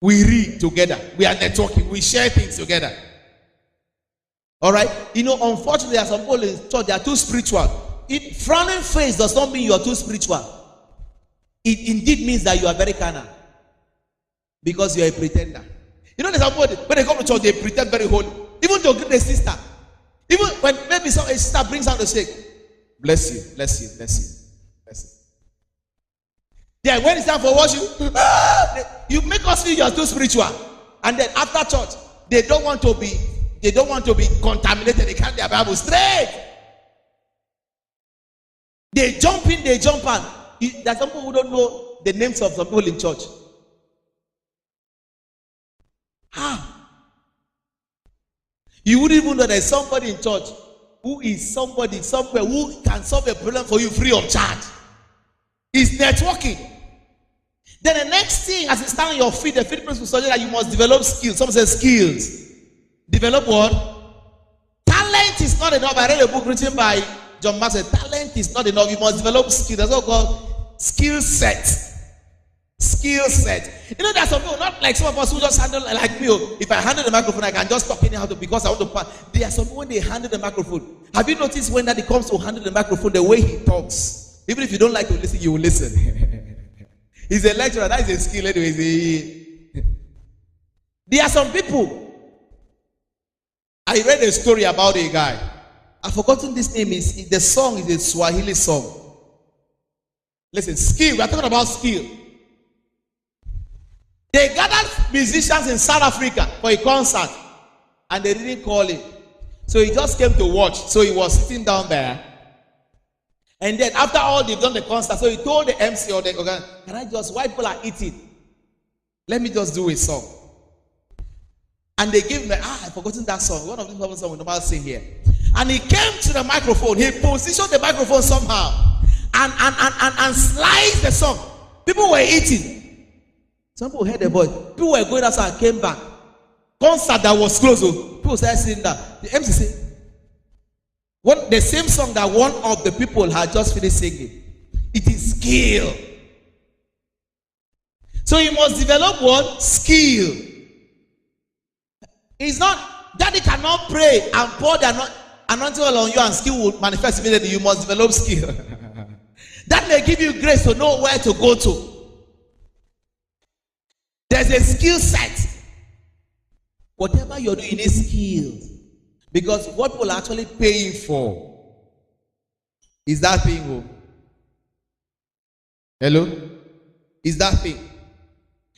We read together. We are networking. We share things together. All right? Unfortunately, there are some people in church, they are too spiritual. Frowning face does not mean you are too spiritual. It indeed means that you are very carnal. Because you are a pretender. There's some people, when they come to church, they pretend very holy. Even to greet a sister. Even when maybe a sister brings out the shake. Bless you, bless you, bless you. Yeah, when it's time for worship, you make us feel you are too spiritual. And then after church, they don't want to be contaminated. They carry their Bible straight. They jump in, they jump out. There are some people who don't know the names of some people in church. How? You wouldn't even know there's somebody in church who is somebody somewhere who can solve a problem for you free of charge. It's networking. Then the next thing, as you stand on your feet, the fifth principle suggests that you must develop skills. Someone says skills. Develop what? Talent is not enough. I read a book written by John Maxwell. Talent is not enough. You must develop skills. That's what called skill set. Skill set. You know, there's some people, not like some of us who just handle like me. If I handle the microphone, I can just talk anyhow because I want to pass. There are some people when they handle the microphone. Have you noticed when that it comes to handle the microphone, the way he talks? Even if you don't like to listen, you will listen. He's a lecturer. That is a skill anyway. There are some people. I read a story about a guy. I've forgotten this name. The song is a Swahili song. Listen, skill. We are talking about skill. They gathered musicians in South Africa for a concert, and they didn't call him. So he just came to watch. So he was sitting down there. And then after all they've done the concert, so he told the MC or the organ, can I just, while people are eating, let me just do a song. And they gave him I've forgotten that song. One of these songs we normally sing here. And he came to the microphone. He positioned the microphone somehow and sliced the song. People were eating. Some people heard the voice. People were going outside and came back. Concert that was closed. People started singing that. The MC said, the same song that one of the people had just finished singing. It is skill. So you must develop what? Skill. It's not, Daddy cannot pray and pour the anointing oil on you and skill will manifest immediately. You must develop skill. That may give you grace to know where to go to. There's a skill set. Whatever you're doing is skilled. Because what people are actually paying for is that thing. Hello? Is that thing.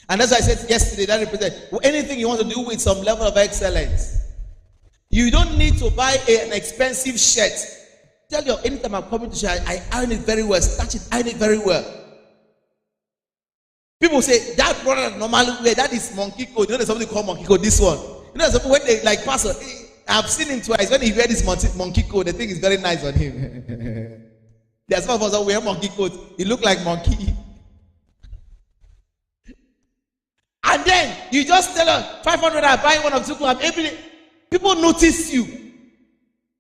And as I said yesterday, that represents anything you want to do with some level of excellence. You don't need to buy an expensive shirt. Tell you, anytime I'm coming to church, I iron it very well, starch it, iron it very well. People say, that brother normally wear, that is monkey coat. You know there's something called monkey coat, this one. You know, when they like pastor, I've seen him twice. When he wear this monkey coat, the thing is very nice on him. There's some of us that wear monkey coat. He look like monkey. And then you just tell her 500 I buy one of Chukwu. People notice you.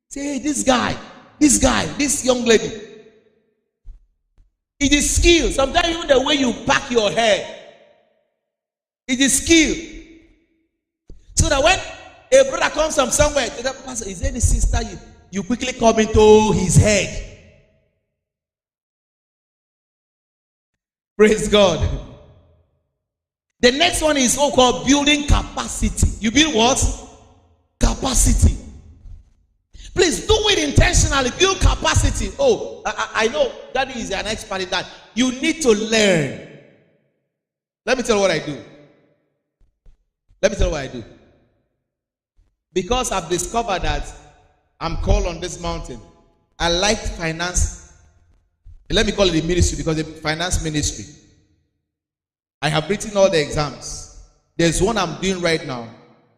Say, hey, this guy, this young lady. It is skill. Sometimes even the way you pack your hair. It is skill. So that when a brother comes from somewhere, to that pastor, is there any sister? You quickly come into his head. Praise God. The next one is so called building capacity. You build what? Capacity. Please do it intentionally. Build capacity. Oh, I know that is an expert in that. You need to learn. Let me tell you what I do. Because I've discovered that I'm called on this mountain. I like finance. Let me call it the ministry because the finance ministry. I have written all the exams. There's one I'm doing right now.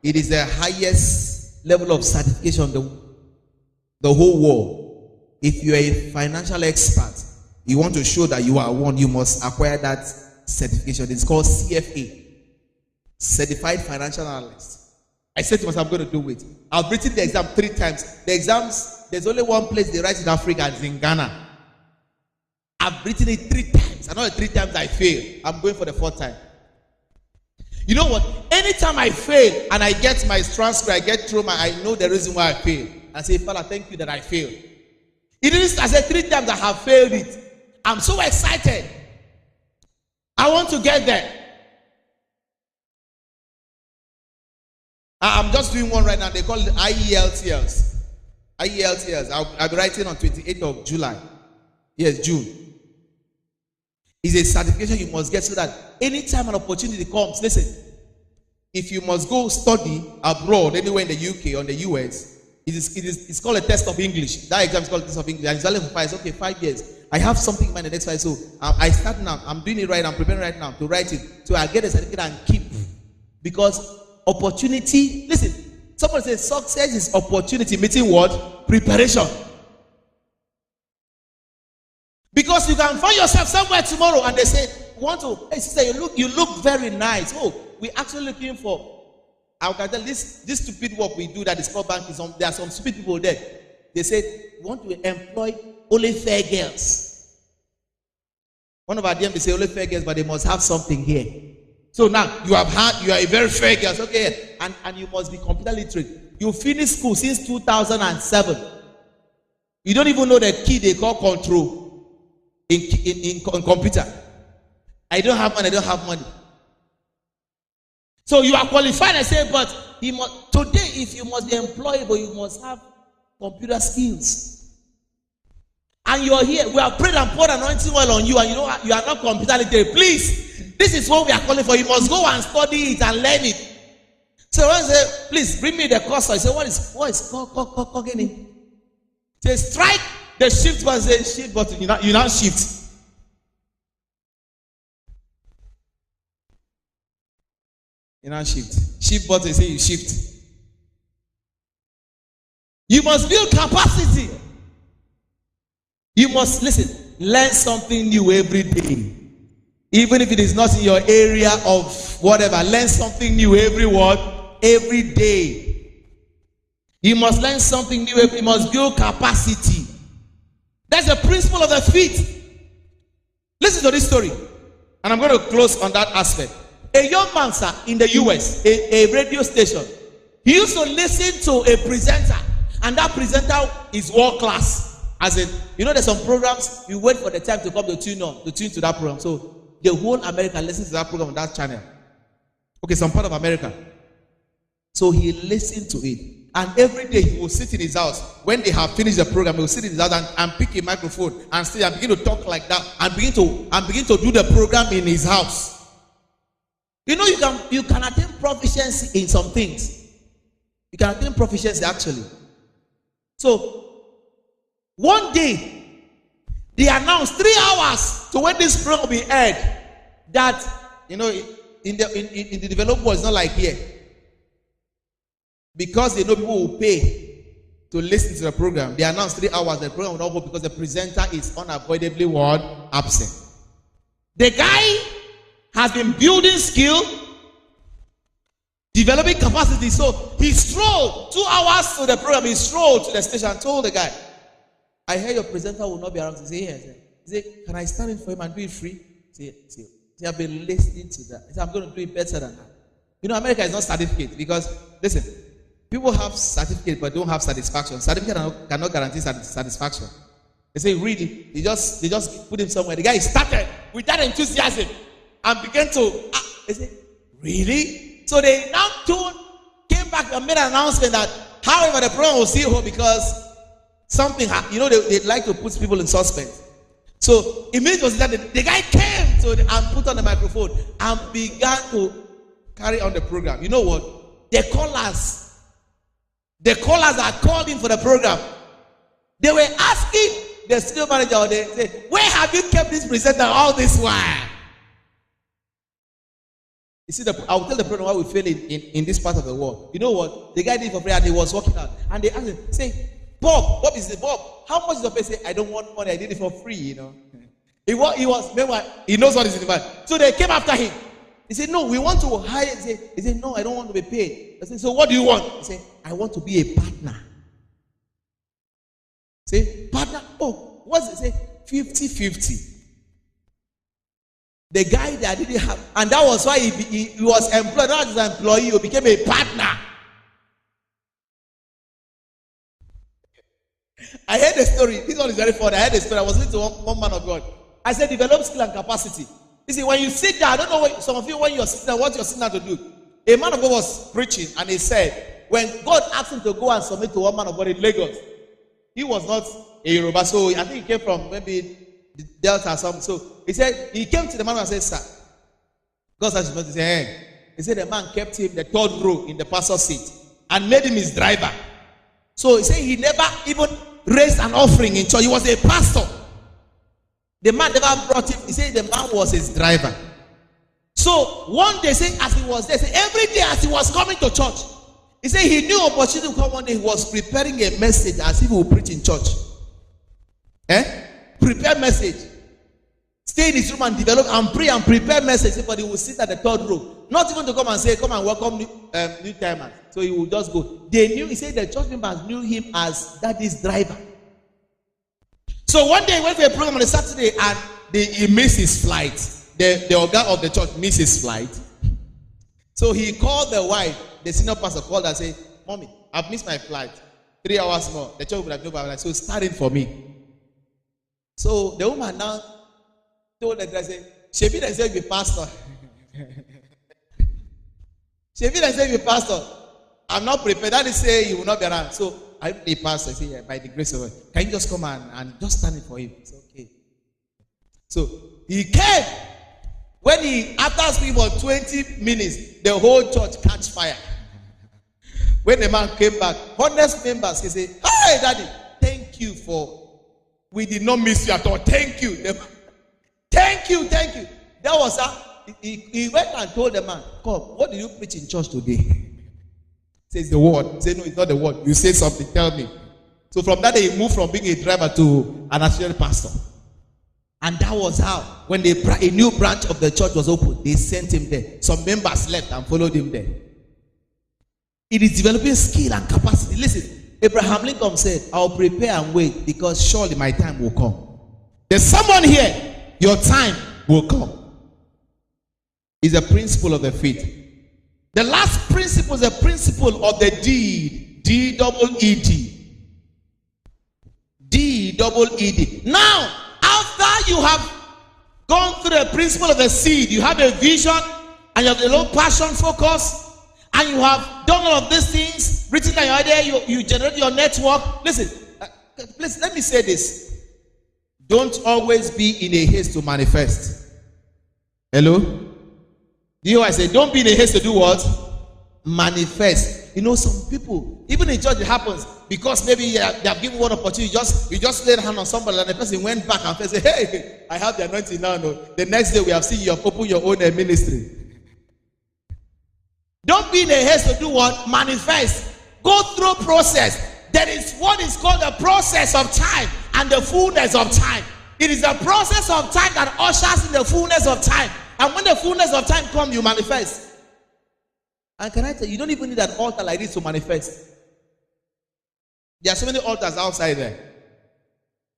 It is the highest level of certification the whole world. If you're a financial expert, you want to show that you are one, you must acquire that certification. It's called CFA, Certified Financial Analyst. I said to myself, I'm going to do it. I've written the exam 3 times. The exams, there's only one place they write in Africa, it's in Ghana. I've written it 3 times. I know the 3 times I fail. I'm going for the 4th time. You know what? Anytime I fail and I get my transcript, I get through I know the reason why I fail. I say, Father, thank you that I failed. It is, I said 3 times I have failed it. I'm so excited. I want to get there. I'm just doing one right now. They call it IELTS. I'll be writing on 28th of July. Yes, June. It's a certification you must get so that anytime an opportunity comes, listen, if you must go study abroad, anywhere in the UK or in the US, it's called a test of English. That exam is called a test of English. And it's valid for 5 years. Okay, 5 years. I have something in mind the next 5 years. So I start now. I'm doing it right. I'm preparing right now to write it. So I get a certificate and keep. Because opportunity, listen, somebody says success is opportunity meeting what? Preparation. Because you can find yourself somewhere tomorrow and they say, want to, hey sister, you look very nice. Oh, we're actually looking for, I can tell this stupid work we do that is called banking. There are some stupid people there. They said, we want to employ only fair girls. One of our DM, they say only fair girls, but they must have something here. So now you are a very fair girl, okay, and you must be computer literate. You finished school since 2007. You don't even know the key they call control in computer. I don't have money. So you are qualified. I say, but today, if you must be employable, you must have computer skills. And you are here. We have prayed and poured anointing oil on you, and you are not computer literate. Please, this is what we are calling for. You must go and study it and learn it. So when I say, please bring me the cursor. I say, what is cooking? Say, strike the shift button. Say, shift button. You now shift. You now shift. Shift button. Say you shift. You must build capacity. You must learn something new every day. Even if it is not in your area of whatever, learn something new every day. You must learn something new. You must build capacity. That's the principle of the feet. Listen to this story, and I'm going to close on that aspect. A young man, sir, in the US, a radio station, he used to listen to a presenter, and that presenter is world class. As in, there's some programs, you wait for the time to come to tune to that program. So the whole America listens to that program on that channel. Okay, some part of America. So he listened to it. And every day he will sit in his house. When they have finished the program, he will sit in his house and pick a microphone and sit and begin to talk like that and begin to do the program in his house. You can attain proficiency in some things. You can attain proficiency actually. So one day they announced 3 hours to when this program will be aired. That in the developed world, it's not like here. Because they know people will pay to listen to the program, they announced 3 hours. The program will not go because the presenter is unavoidably absent. The guy has been building skill, developing capacity. So he strolled 2 hours to the program. He strolled to the station and told the guy, I hear your presenter will not be around. He said, yes. He said, can I stand in for him and do it free? He said, I've been listening to that. He said, I'm going to do it better than that. America is not certificate because, listen, people have certificate but don't have satisfaction. Certificate cannot guarantee satisfaction. They say, really? They just put him somewhere. The guy started with that enthusiasm and began to, they say, really? So they now came back and made an announcement that, however, the program will still hold because something happened. They like to put people in suspense. So immediately that the guy came and put on the microphone and began to carry on the program. You know what? The callers that called in for the program, they were asking the studio manager, they said, where have you kept this presenter all this while? You see, I will tell the program why we fail in this part of the world. You know what? The guy did it for free and he was working out. And they asked him, say, Bob, how much is the pay? Say, I don't want money, I did it for free, He knows what is in the mind. So they came after him. He said, no, we want to hire. He said, no, I don't want to be paid. I said, so what do you want? He said, I want to be a partner. Say, partner? Oh, what's it? Say, 50-50. The guy that didn't have, and that was why he was employed, not as an employee, he became a partner. I heard the story. This one is very funny. I heard the story. I was listening to one man of God. I said, develop skill and capacity. You see, when you sit down, I don't know what some of you, when you're sitting down, what you're sitting down to do. A man of God was preaching, and he said, when God asked him to go and submit to one man of God in Lagos, he was not a Yoruba, so I think he came from maybe the Delta or something. So he said, he came to the man and said, sir, God said, he said, hey. He said the man kept him the third row in the pastor's seat and made him his driver. So he said he never even raised an offering in church. He was a pastor. The man never brought him. He said the man was his driver. So one day, say as he was there, say every day as he was coming to church, he said he knew opportunity to come one day. He was preparing a message as if he would preach in church. Prepare message. stay in his room and develop and pray and prepare message. But he will sit at the third row, not even to come and say, "Come and welcome new timers." So he will just go. They knew. He said the church members knew him as daddy's driver. So one day he went for a program on a Saturday and he missed his flight. The organ of the church missed his flight. So he called the wife. The senior pastor called and said, "Mommy, I've missed my flight. 3 hours more. The church would have known. So start it for me." So the woman now told the guy, "Shebi they say you pastor. Shebi they say you pastor. I'm not prepared. That is say you will not be around. So I the pastor. I say, yeah, by the grace of God, can you just come and just stand it for him?" It's okay. So he came. When he, after speaking for 20 minutes, the whole church catch fire. When the man came back, honest members, he said, "Hey, Daddy, thank you for, we did not miss you at all. Thank you." Thank you. That was how he went and told the man, "Come, what did you preach in church today?" Says the word. He said, "No, it's not the word. You say something, tell me." So from that day, he moved from being a driver to an associate pastor. And that was how, when a new branch of the church was opened, they sent him there. Some members left and followed him there. It is developing skill and capacity. Listen, Abraham Lincoln said, "I'll prepare and wait because surely my time will come." There's someone here, your time will come. It's a principle of the faith. The last principle is a principle of the deed. D-double-E-D. D-double-E-D. Now, after you have gone through the principle of the seed, you have a vision and you have a low passion focus, and you have done all of these things, written down your idea, you generate your network. Listen, please let me say this. Don't always be in a haste to manifest. Hello? Do you know what I say? Don't be in a haste to do what? Manifest. You know, some people, even in church, it happens because maybe they have given one opportunity. You just laid a hand on somebody and the person went back and said, "Hey, I have the anointing now." No. The next day we have seen you have opened your own ministry. Don't be in a haste to do what? Manifest. Go through process. There is what is called the process of time and the fullness of time. It is the process of time that ushers in the fullness of time. And when the fullness of time comes, you manifest. And can I tell you, you don't even need an altar like this to manifest. There are so many altars outside there.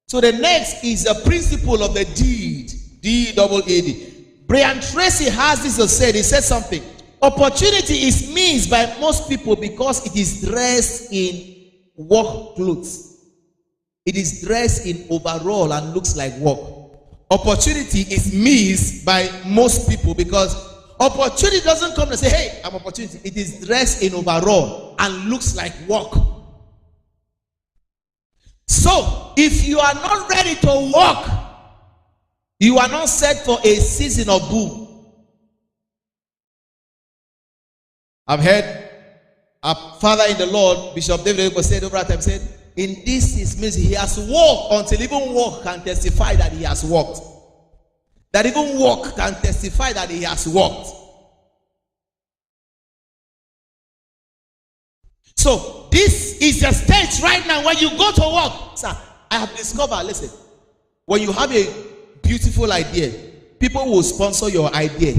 So the next is the principle of the deed. D-double-A-D. Brian Tracy has this to say. He said something. Opportunity is missed by most people because it is dressed in work clothes. It is dressed in overall and looks like work. Opportunity is missed by most people because opportunity doesn't come and say, "Hey, I'm opportunity." It is dressed in overall and looks like work. So, if you are not ready to walk, you are not set for a season of boom. I've heard a father in the Lord, Bishop David, said over a time, said, "In this is means he has walked until even walk can testify that he has walked. That even walk can testify that he has walked." So this is the stage right now when you go to work. Sir, I have discovered, listen, when you have a beautiful idea, people will sponsor your idea.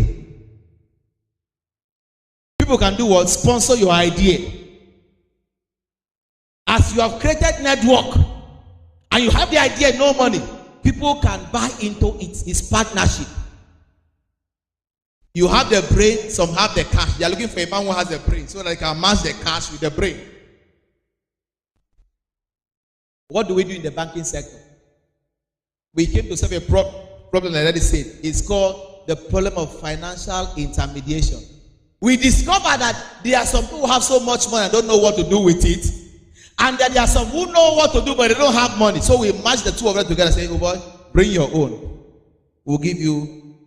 People can do what? Sponsor your idea. As you have created network and you have the idea, no money, people can buy into it. It's partnership. You have the brain, some have the cash. They are looking for a man who has the brain so that they can match the cash with the brain. What do we do in the banking sector? We came to solve a problem like that. It's called the problem of financial intermediation. We discovered that there are some people who have so much money and don't know what to do with it. And that there are some who know what to do but they don't have money. So we match the two of them together and say, "Oh boy, bring your own. We'll give you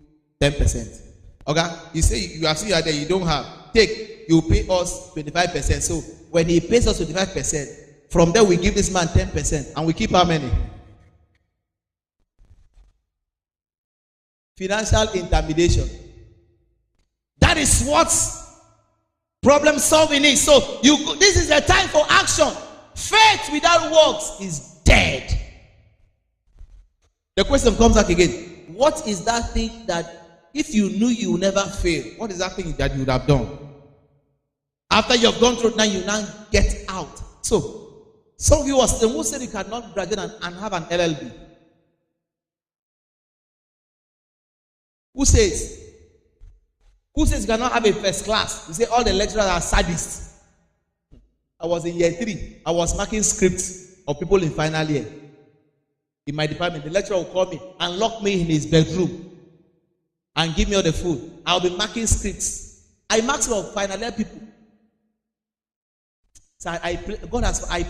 10%. Okay? You say you have seen that you don't have. Take, you pay us 25%. So when he pays us 25%, from there we give this man 10%. And we keep how many? Financial intermediation. That is what problem solving is. So this is a time for action. Faith without works is dead. The question comes back again. what is that thing that if you knew you would never fail, what is that thing that you would have done? After you have gone through it, now you now get out. So, some of you are still who said you cannot graduate and have an LLB. Who says? Who says you cannot have a first class? You say all the lecturers are sadists. I was in year 3. I was marking scripts of people in final year. In my department, the lecturer will call me and lock me in his bedroom and give me all the food. I'll be marking scripts. I marked for final year people. So I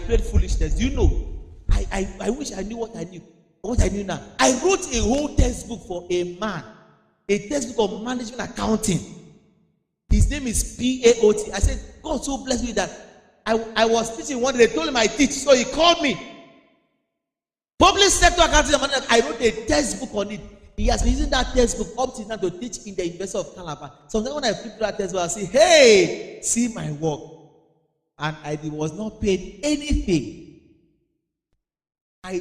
played foolishness. Do you know? I wish I knew what I knew. What I knew now. I wrote a whole textbook for a man. A textbook of management accounting. His name is PAOT. I said, God so blessed me that I was teaching one day. They told him I teach. So he called me. Public sector accounting. I wrote a textbook on it. He has been using that textbook up to now to teach in the University of Calabar. Sometimes when I flip through that textbook, I say, hey, see my work. And I was not paid anything. I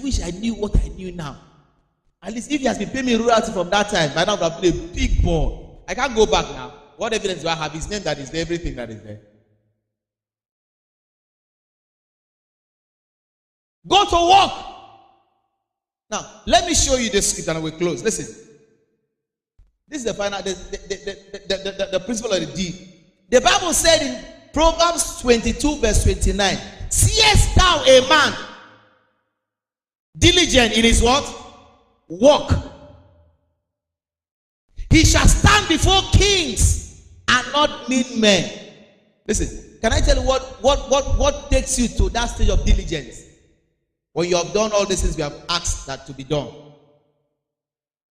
wish I knew what I knew now. At least if he has been paying me royalty from that time, by now I would have been a big boy. I can't go back now. What evidence do I have? His name that is there, everything that is there. Go to work. Now, let me show you this script and we'll close. Listen. This is the final, the principle of the deed. The Bible said in Proverbs 22 verse 29, seest thou a man diligent in his what? Work. He shall stand before kings and not mean men. Listen, can I tell you what takes you to that stage of diligence? When you have done all these things we have asked that to be done.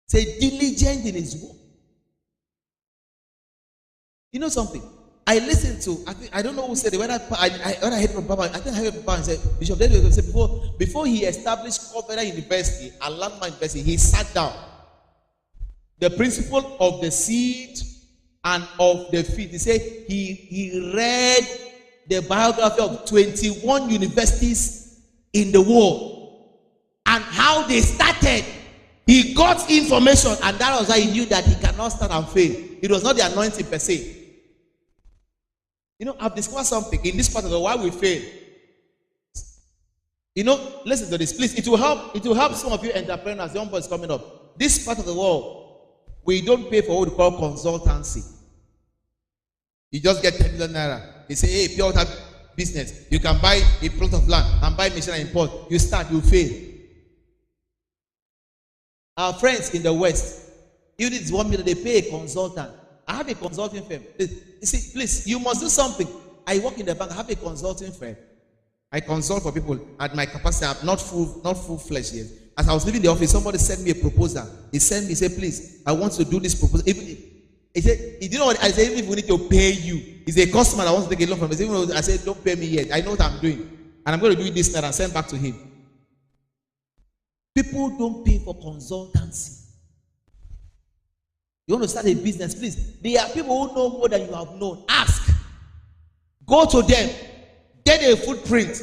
Say diligent in his work. You know something? I listened to, I don't know who said it, when I heard from Papa, I think I heard from Papa and said, Bishop David said before he established Covenant University, a landmark university, he sat down. The principle of the seed and of the field. He said he read the biography of 21 universities in the world and how they started. He got information, and that was why he knew that he cannot stand and fail. It was not the anointing per se. You know, I've discovered something in this part of the world why we fail. You know, listen to this, please. It will help some of you entrepreneurs, young boys coming up. This part of the world, we don't pay for what we call consultancy. You just get 10 million naira. They say, hey, pure water business. You can buy a plot of land and buy machine and import. You start, you fail. Our friends in the West, even if it's 1 million, they pay a consultant. I have a consulting firm. You see, please, you must do something. I work in the bank. I have a consulting firm. I consult for people at my capacity. I'm not full fledged yet. As I was leaving the office, somebody sent me a proposal. He sent me, he said, please, I want to do this proposal. He said, you know what? I said, even if we need to pay you, he's a customer that wants to take a loan from me. I said, don't pay me yet. I know what I'm doing. And I'm going to do this now and send back to him. People don't pay for consultancy. You want to start a business, please. There are people who know more than you have known. Ask. Go to them. Get a footprint.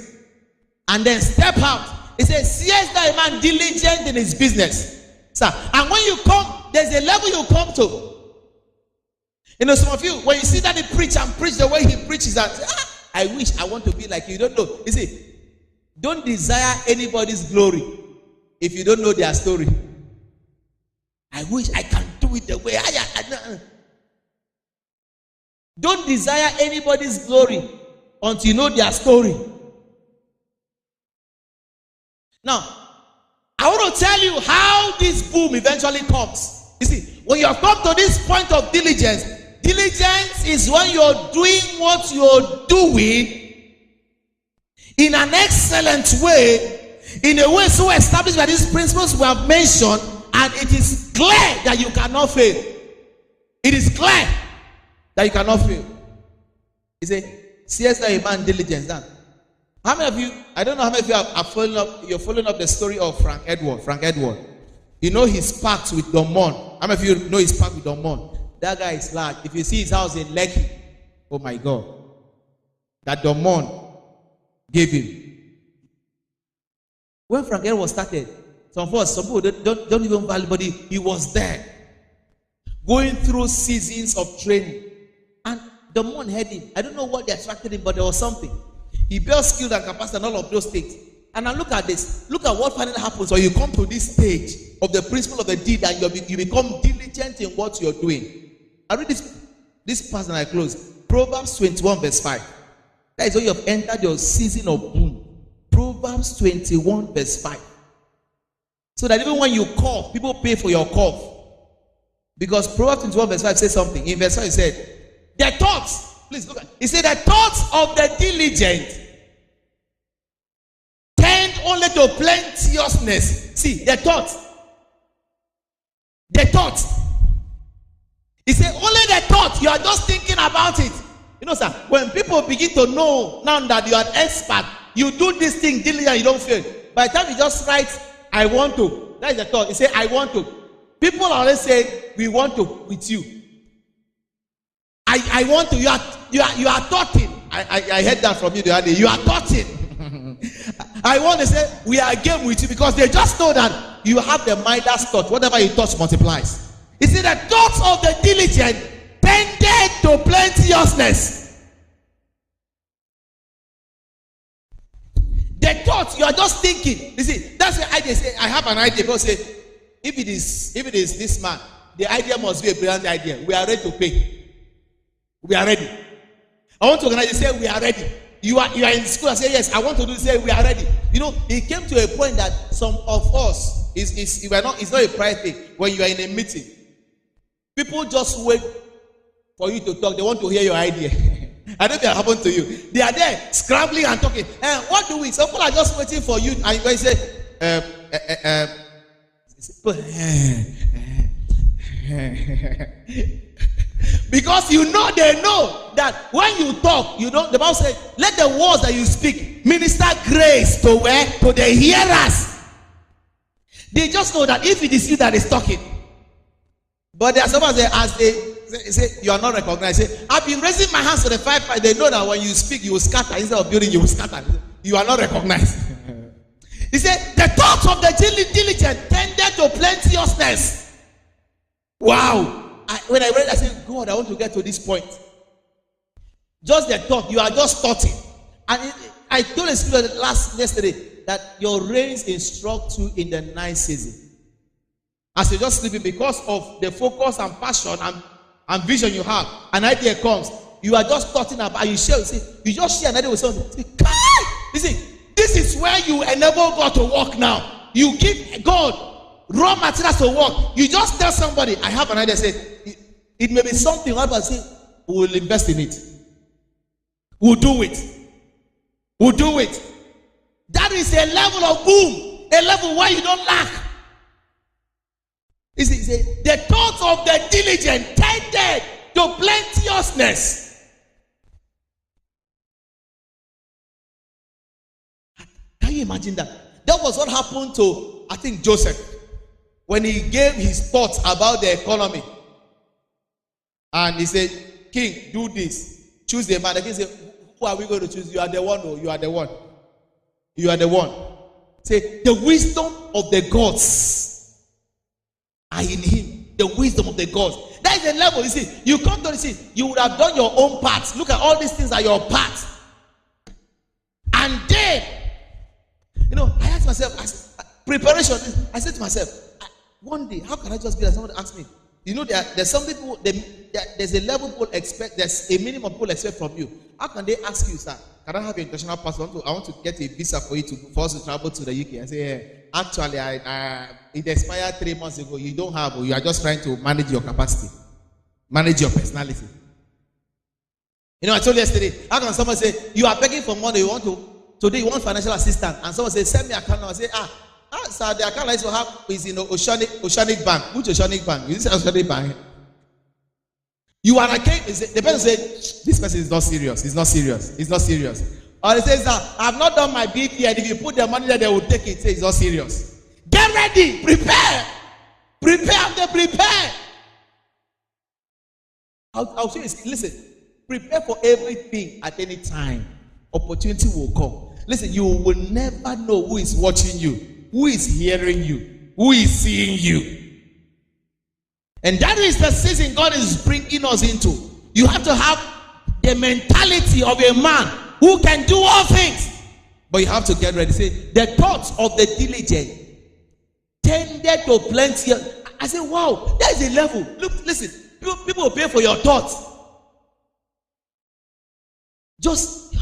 And then step out. He says, seest thou a man diligent in his business. Sir, and when you come, there's a level you come to. You know, some of you, when you see that he preach and preach the way he preaches, that I wish I want to be like you. Don't know. You see, don't desire anybody's glory if you don't know their story. I wish I can do it the way I. Don't desire anybody's glory until you know their story. Now, I want to tell you how this boom eventually comes. You see, when you have come to this point of diligence, diligence is when you're doing what you're doing in an excellent way, in a way so established by these principles we have mentioned, and it is clear that you cannot fail. It is clear that you cannot fail. He said, seest thou a man diligence? Now, how many of you, I don't know how many of you are following up, you're following up the story of Frank Edward. You know his pact with Domon. How many of you know his pact with Domon? That guy is large. If you see his house in Lekki, oh my God, that Domon gave him. When Frank Edward started, Some people don't even value, but he was there. Going through seasons of training. And the man had him. I don't know what attracted him, but there was something. He built skill and capacity and all of those things. And now look at this. Look at what finally happens when you come to this stage of the principle of the deed and you become diligent in what you're doing. I read this passage and I close. Proverbs 21 verse 5. That is when you have entered your season of boom. Proverbs 21 verse 5. So that even when you cough, people pay for your cough. Because Proverbs 21 verse 5 says something. In verse 5 it said, the thoughts, please look at it. It said the thoughts of the diligent tend only to plenteousness. See, the thoughts. The thoughts. He said only the thought. You are just thinking about it. You know, sir, when people begin to know now that you are an expert, you do this thing diligently, you don't fail. By the time you just write, I want to. That is the thought. He said, I want to. People always say, we want to with you. I want to. You are talking. I heard that from you the other day. You are talking. I want to say, we are game with you because they just know that you have the Midas thought. Whatever you touch multiplies. He said, the thoughts of the diligent tended to plenteousness. The thoughts, you are just thinking. You see, that's the idea. Say, I have an idea. People say, if it is this man, the idea must be a brilliant idea. We are ready to pay. We are ready. I want to organize. You say we are ready. You are in school. I say yes. I want to do. Say we are ready. You know, it came to a point that some of us it's not a private thing. When you are in a meeting, people just wait for you to talk. They want to hear your idea. I don't think that happened to you. They are there scrambling and talking. What do we? Some people are just waiting for you, and you guys say, because they know that when you talk, the Bible says, let the words that you speak minister grace to where? To the hearers. They just know that if it is you that is talking. But there are some as they say, you are not recognized. Say, I've been raising my hands to the 5. They know that when you speak, you will scatter. Instead of building, you will scatter. You are not recognized. He said, the thoughts of the diligent tended to plenteousness. Wow. When I read it, I said, God, I want to get to this point. Just the thought, you are just thoughting. And I told the student yesterday that your rains instruct you in the night season. As you're just sleeping, because of the focus and passion and vision you have, an idea comes. You are just thoughting about, you just share an idea with someone. You see, this is where you enable God to work now. You give God raw materials to work. You just tell somebody, I have an idea. Say, it may be something. What about say, we will invest in it. We'll do it. We'll do it. That is a level of boom, a level where you don't lack. You see, the thoughts of the diligent tended to plenteousness. Can you imagine that? That was what happened to, I think, Joseph. When he gave his thoughts about the economy, and he said, King, do this. Choose the man. The king said, who are we going to choose? You are the one. Oh, you are the one. You are the one. Say, the wisdom of the gods are in him. The wisdom of the gods. That is the level. You see, you come to see, you would have done your own part. Look at all these things are your part. And then, I asked myself, preparation. I said to myself, one day, how can I just be like someone asked me? There's something there's a level people expect, there's a minimum people expect from you. How can they ask you, sir, can I have your international passport? I want to get a visa for us to travel to the UK. I say, yeah, actually, it expired 3 months ago. You don't have, or you are just trying to manage your capacity, manage your personality. I told you yesterday, how can someone say, you are begging for money, today you want financial assistance, and someone say, send me an account number. I say, sir, the account I used to have is in Oceanic Bank. Which Oceanic Bank? You say Oceanic Bank. You are the person say, this person is not serious. It's not serious. It's not serious. Or he says, I've not done my BP, and if you put the money there, they will take it. Say it's not serious. Get ready. Prepare. Prepare. I'll say this. Listen, prepare for everything at any time. Opportunity will come. Listen, you will never know who is watching you. Who is hearing you? Who is seeing you? And that is the season God is bringing us into. You have to have the mentality of a man who can do all things. But you have to get ready. Say, the thoughts of the diligent tended to plenty. I say, wow, that is a level. Look, listen, people will pay for your thoughts. Just,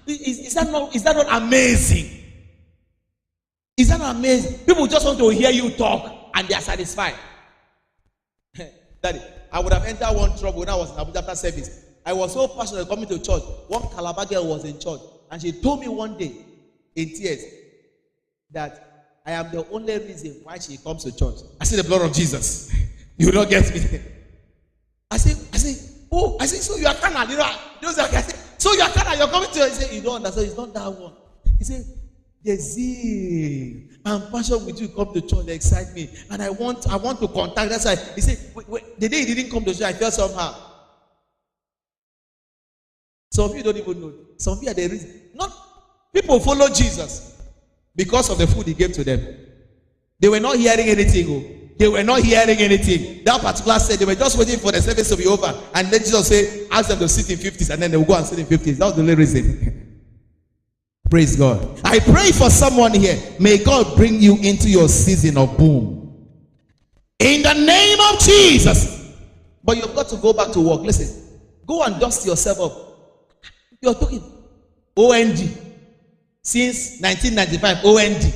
is that not amazing? Is that not amazing? People just want to hear you talk and they are satisfied. Daddy, I would have entered one trouble when I was in Abuja after service. I was so passionate coming to church. One Calabar girl was in church and she told me one day in tears that I am the only reason why she comes to church. I say, the blood of Jesus. You don't get me. I say, so you are carnal, you know? I say, so you are carnal, you're coming to church. He said, you don't understand, it's not that one. He said, the zeal and passion with you come to church, they excite me. And I want to contact. That's why he said, wait, the day he didn't come to church, I felt somehow. Some of you don't even know. Some of you are the reason. Not people follow Jesus because of the food he gave to them. They were not hearing anything. They were not hearing anything. That particular set, they were just waiting for the service to be over. And then Jesus said, ask them to sit in 50s, and then they will go and sit in 50s. That was the only reason. Praise God. I pray for someone here. May God bring you into your season of boom. In the name of Jesus. But you've got to go back to work. Listen. Go and dust yourself up. You're talking ONG. Since 1995, ONG.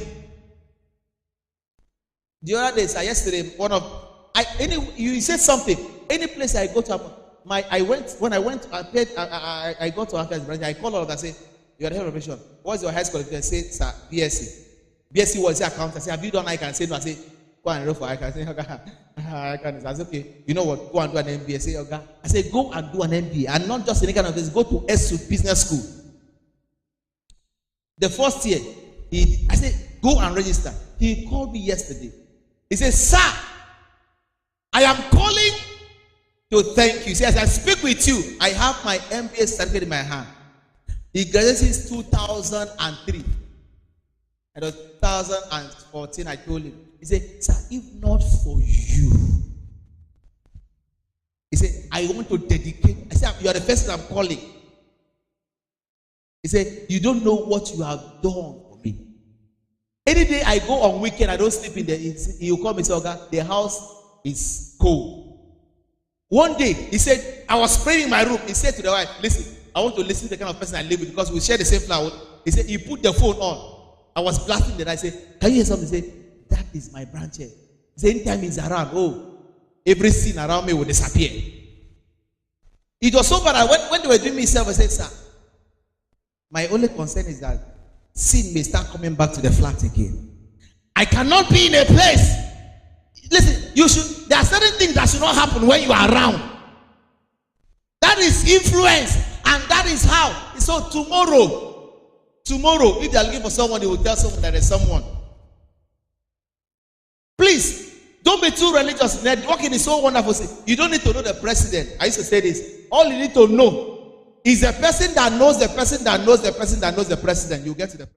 The other day, yesterday, you said something. Any place I go to, I go to affairs branch. I call all of them and say, you are the head of operation. What's your high school? They say, sir, BSc. BSc was the account. I say, have you done ICANN? I say, no. I say, go and roll for ICANN. I say, ICANN. I say, okay. You know what? Go and do an MBA. I say, okay. I say, go and do an MBA. And not just any kind of this. Go to SU Business School. The first year, I said, go and register. He called me yesterday. He said, sir, I am calling to thank you. He said, as I speak with you, I have my MBA certificate in my hand. He graduated since 2003. And 2014, I told him. He said, sir, if not for you. He said, I want to dedicate. I said, you are the first I'm calling. He said, you don't know what you have done for me. Any day I go on weekend, I don't sleep in there. He will call me and say, okay, the house is cold. One day, he said, I was praying in my room. He said to the wife, listen, I want to listen to the kind of person I live with because we share the same flower. He said, he put the phone on. I was blasting the night. I said, can you hear something? He said, that is my branch here. He said, anytime he's around, every scene around me will disappear. It was so bad that when they were doing me self, I said, sir, my only concern is that sin may start coming back to the flat again. I cannot be in a place. Listen, there are certain things that should not happen when you are around. That is influence, and that is how. So tomorrow, if they are looking for someone, they will tell someone that there's someone. Please, don't be too religious. Networking is so wonderful. You don't need to know the president. I used to say this. All you need to know is the person that knows the person that knows the person that knows the president. You get to the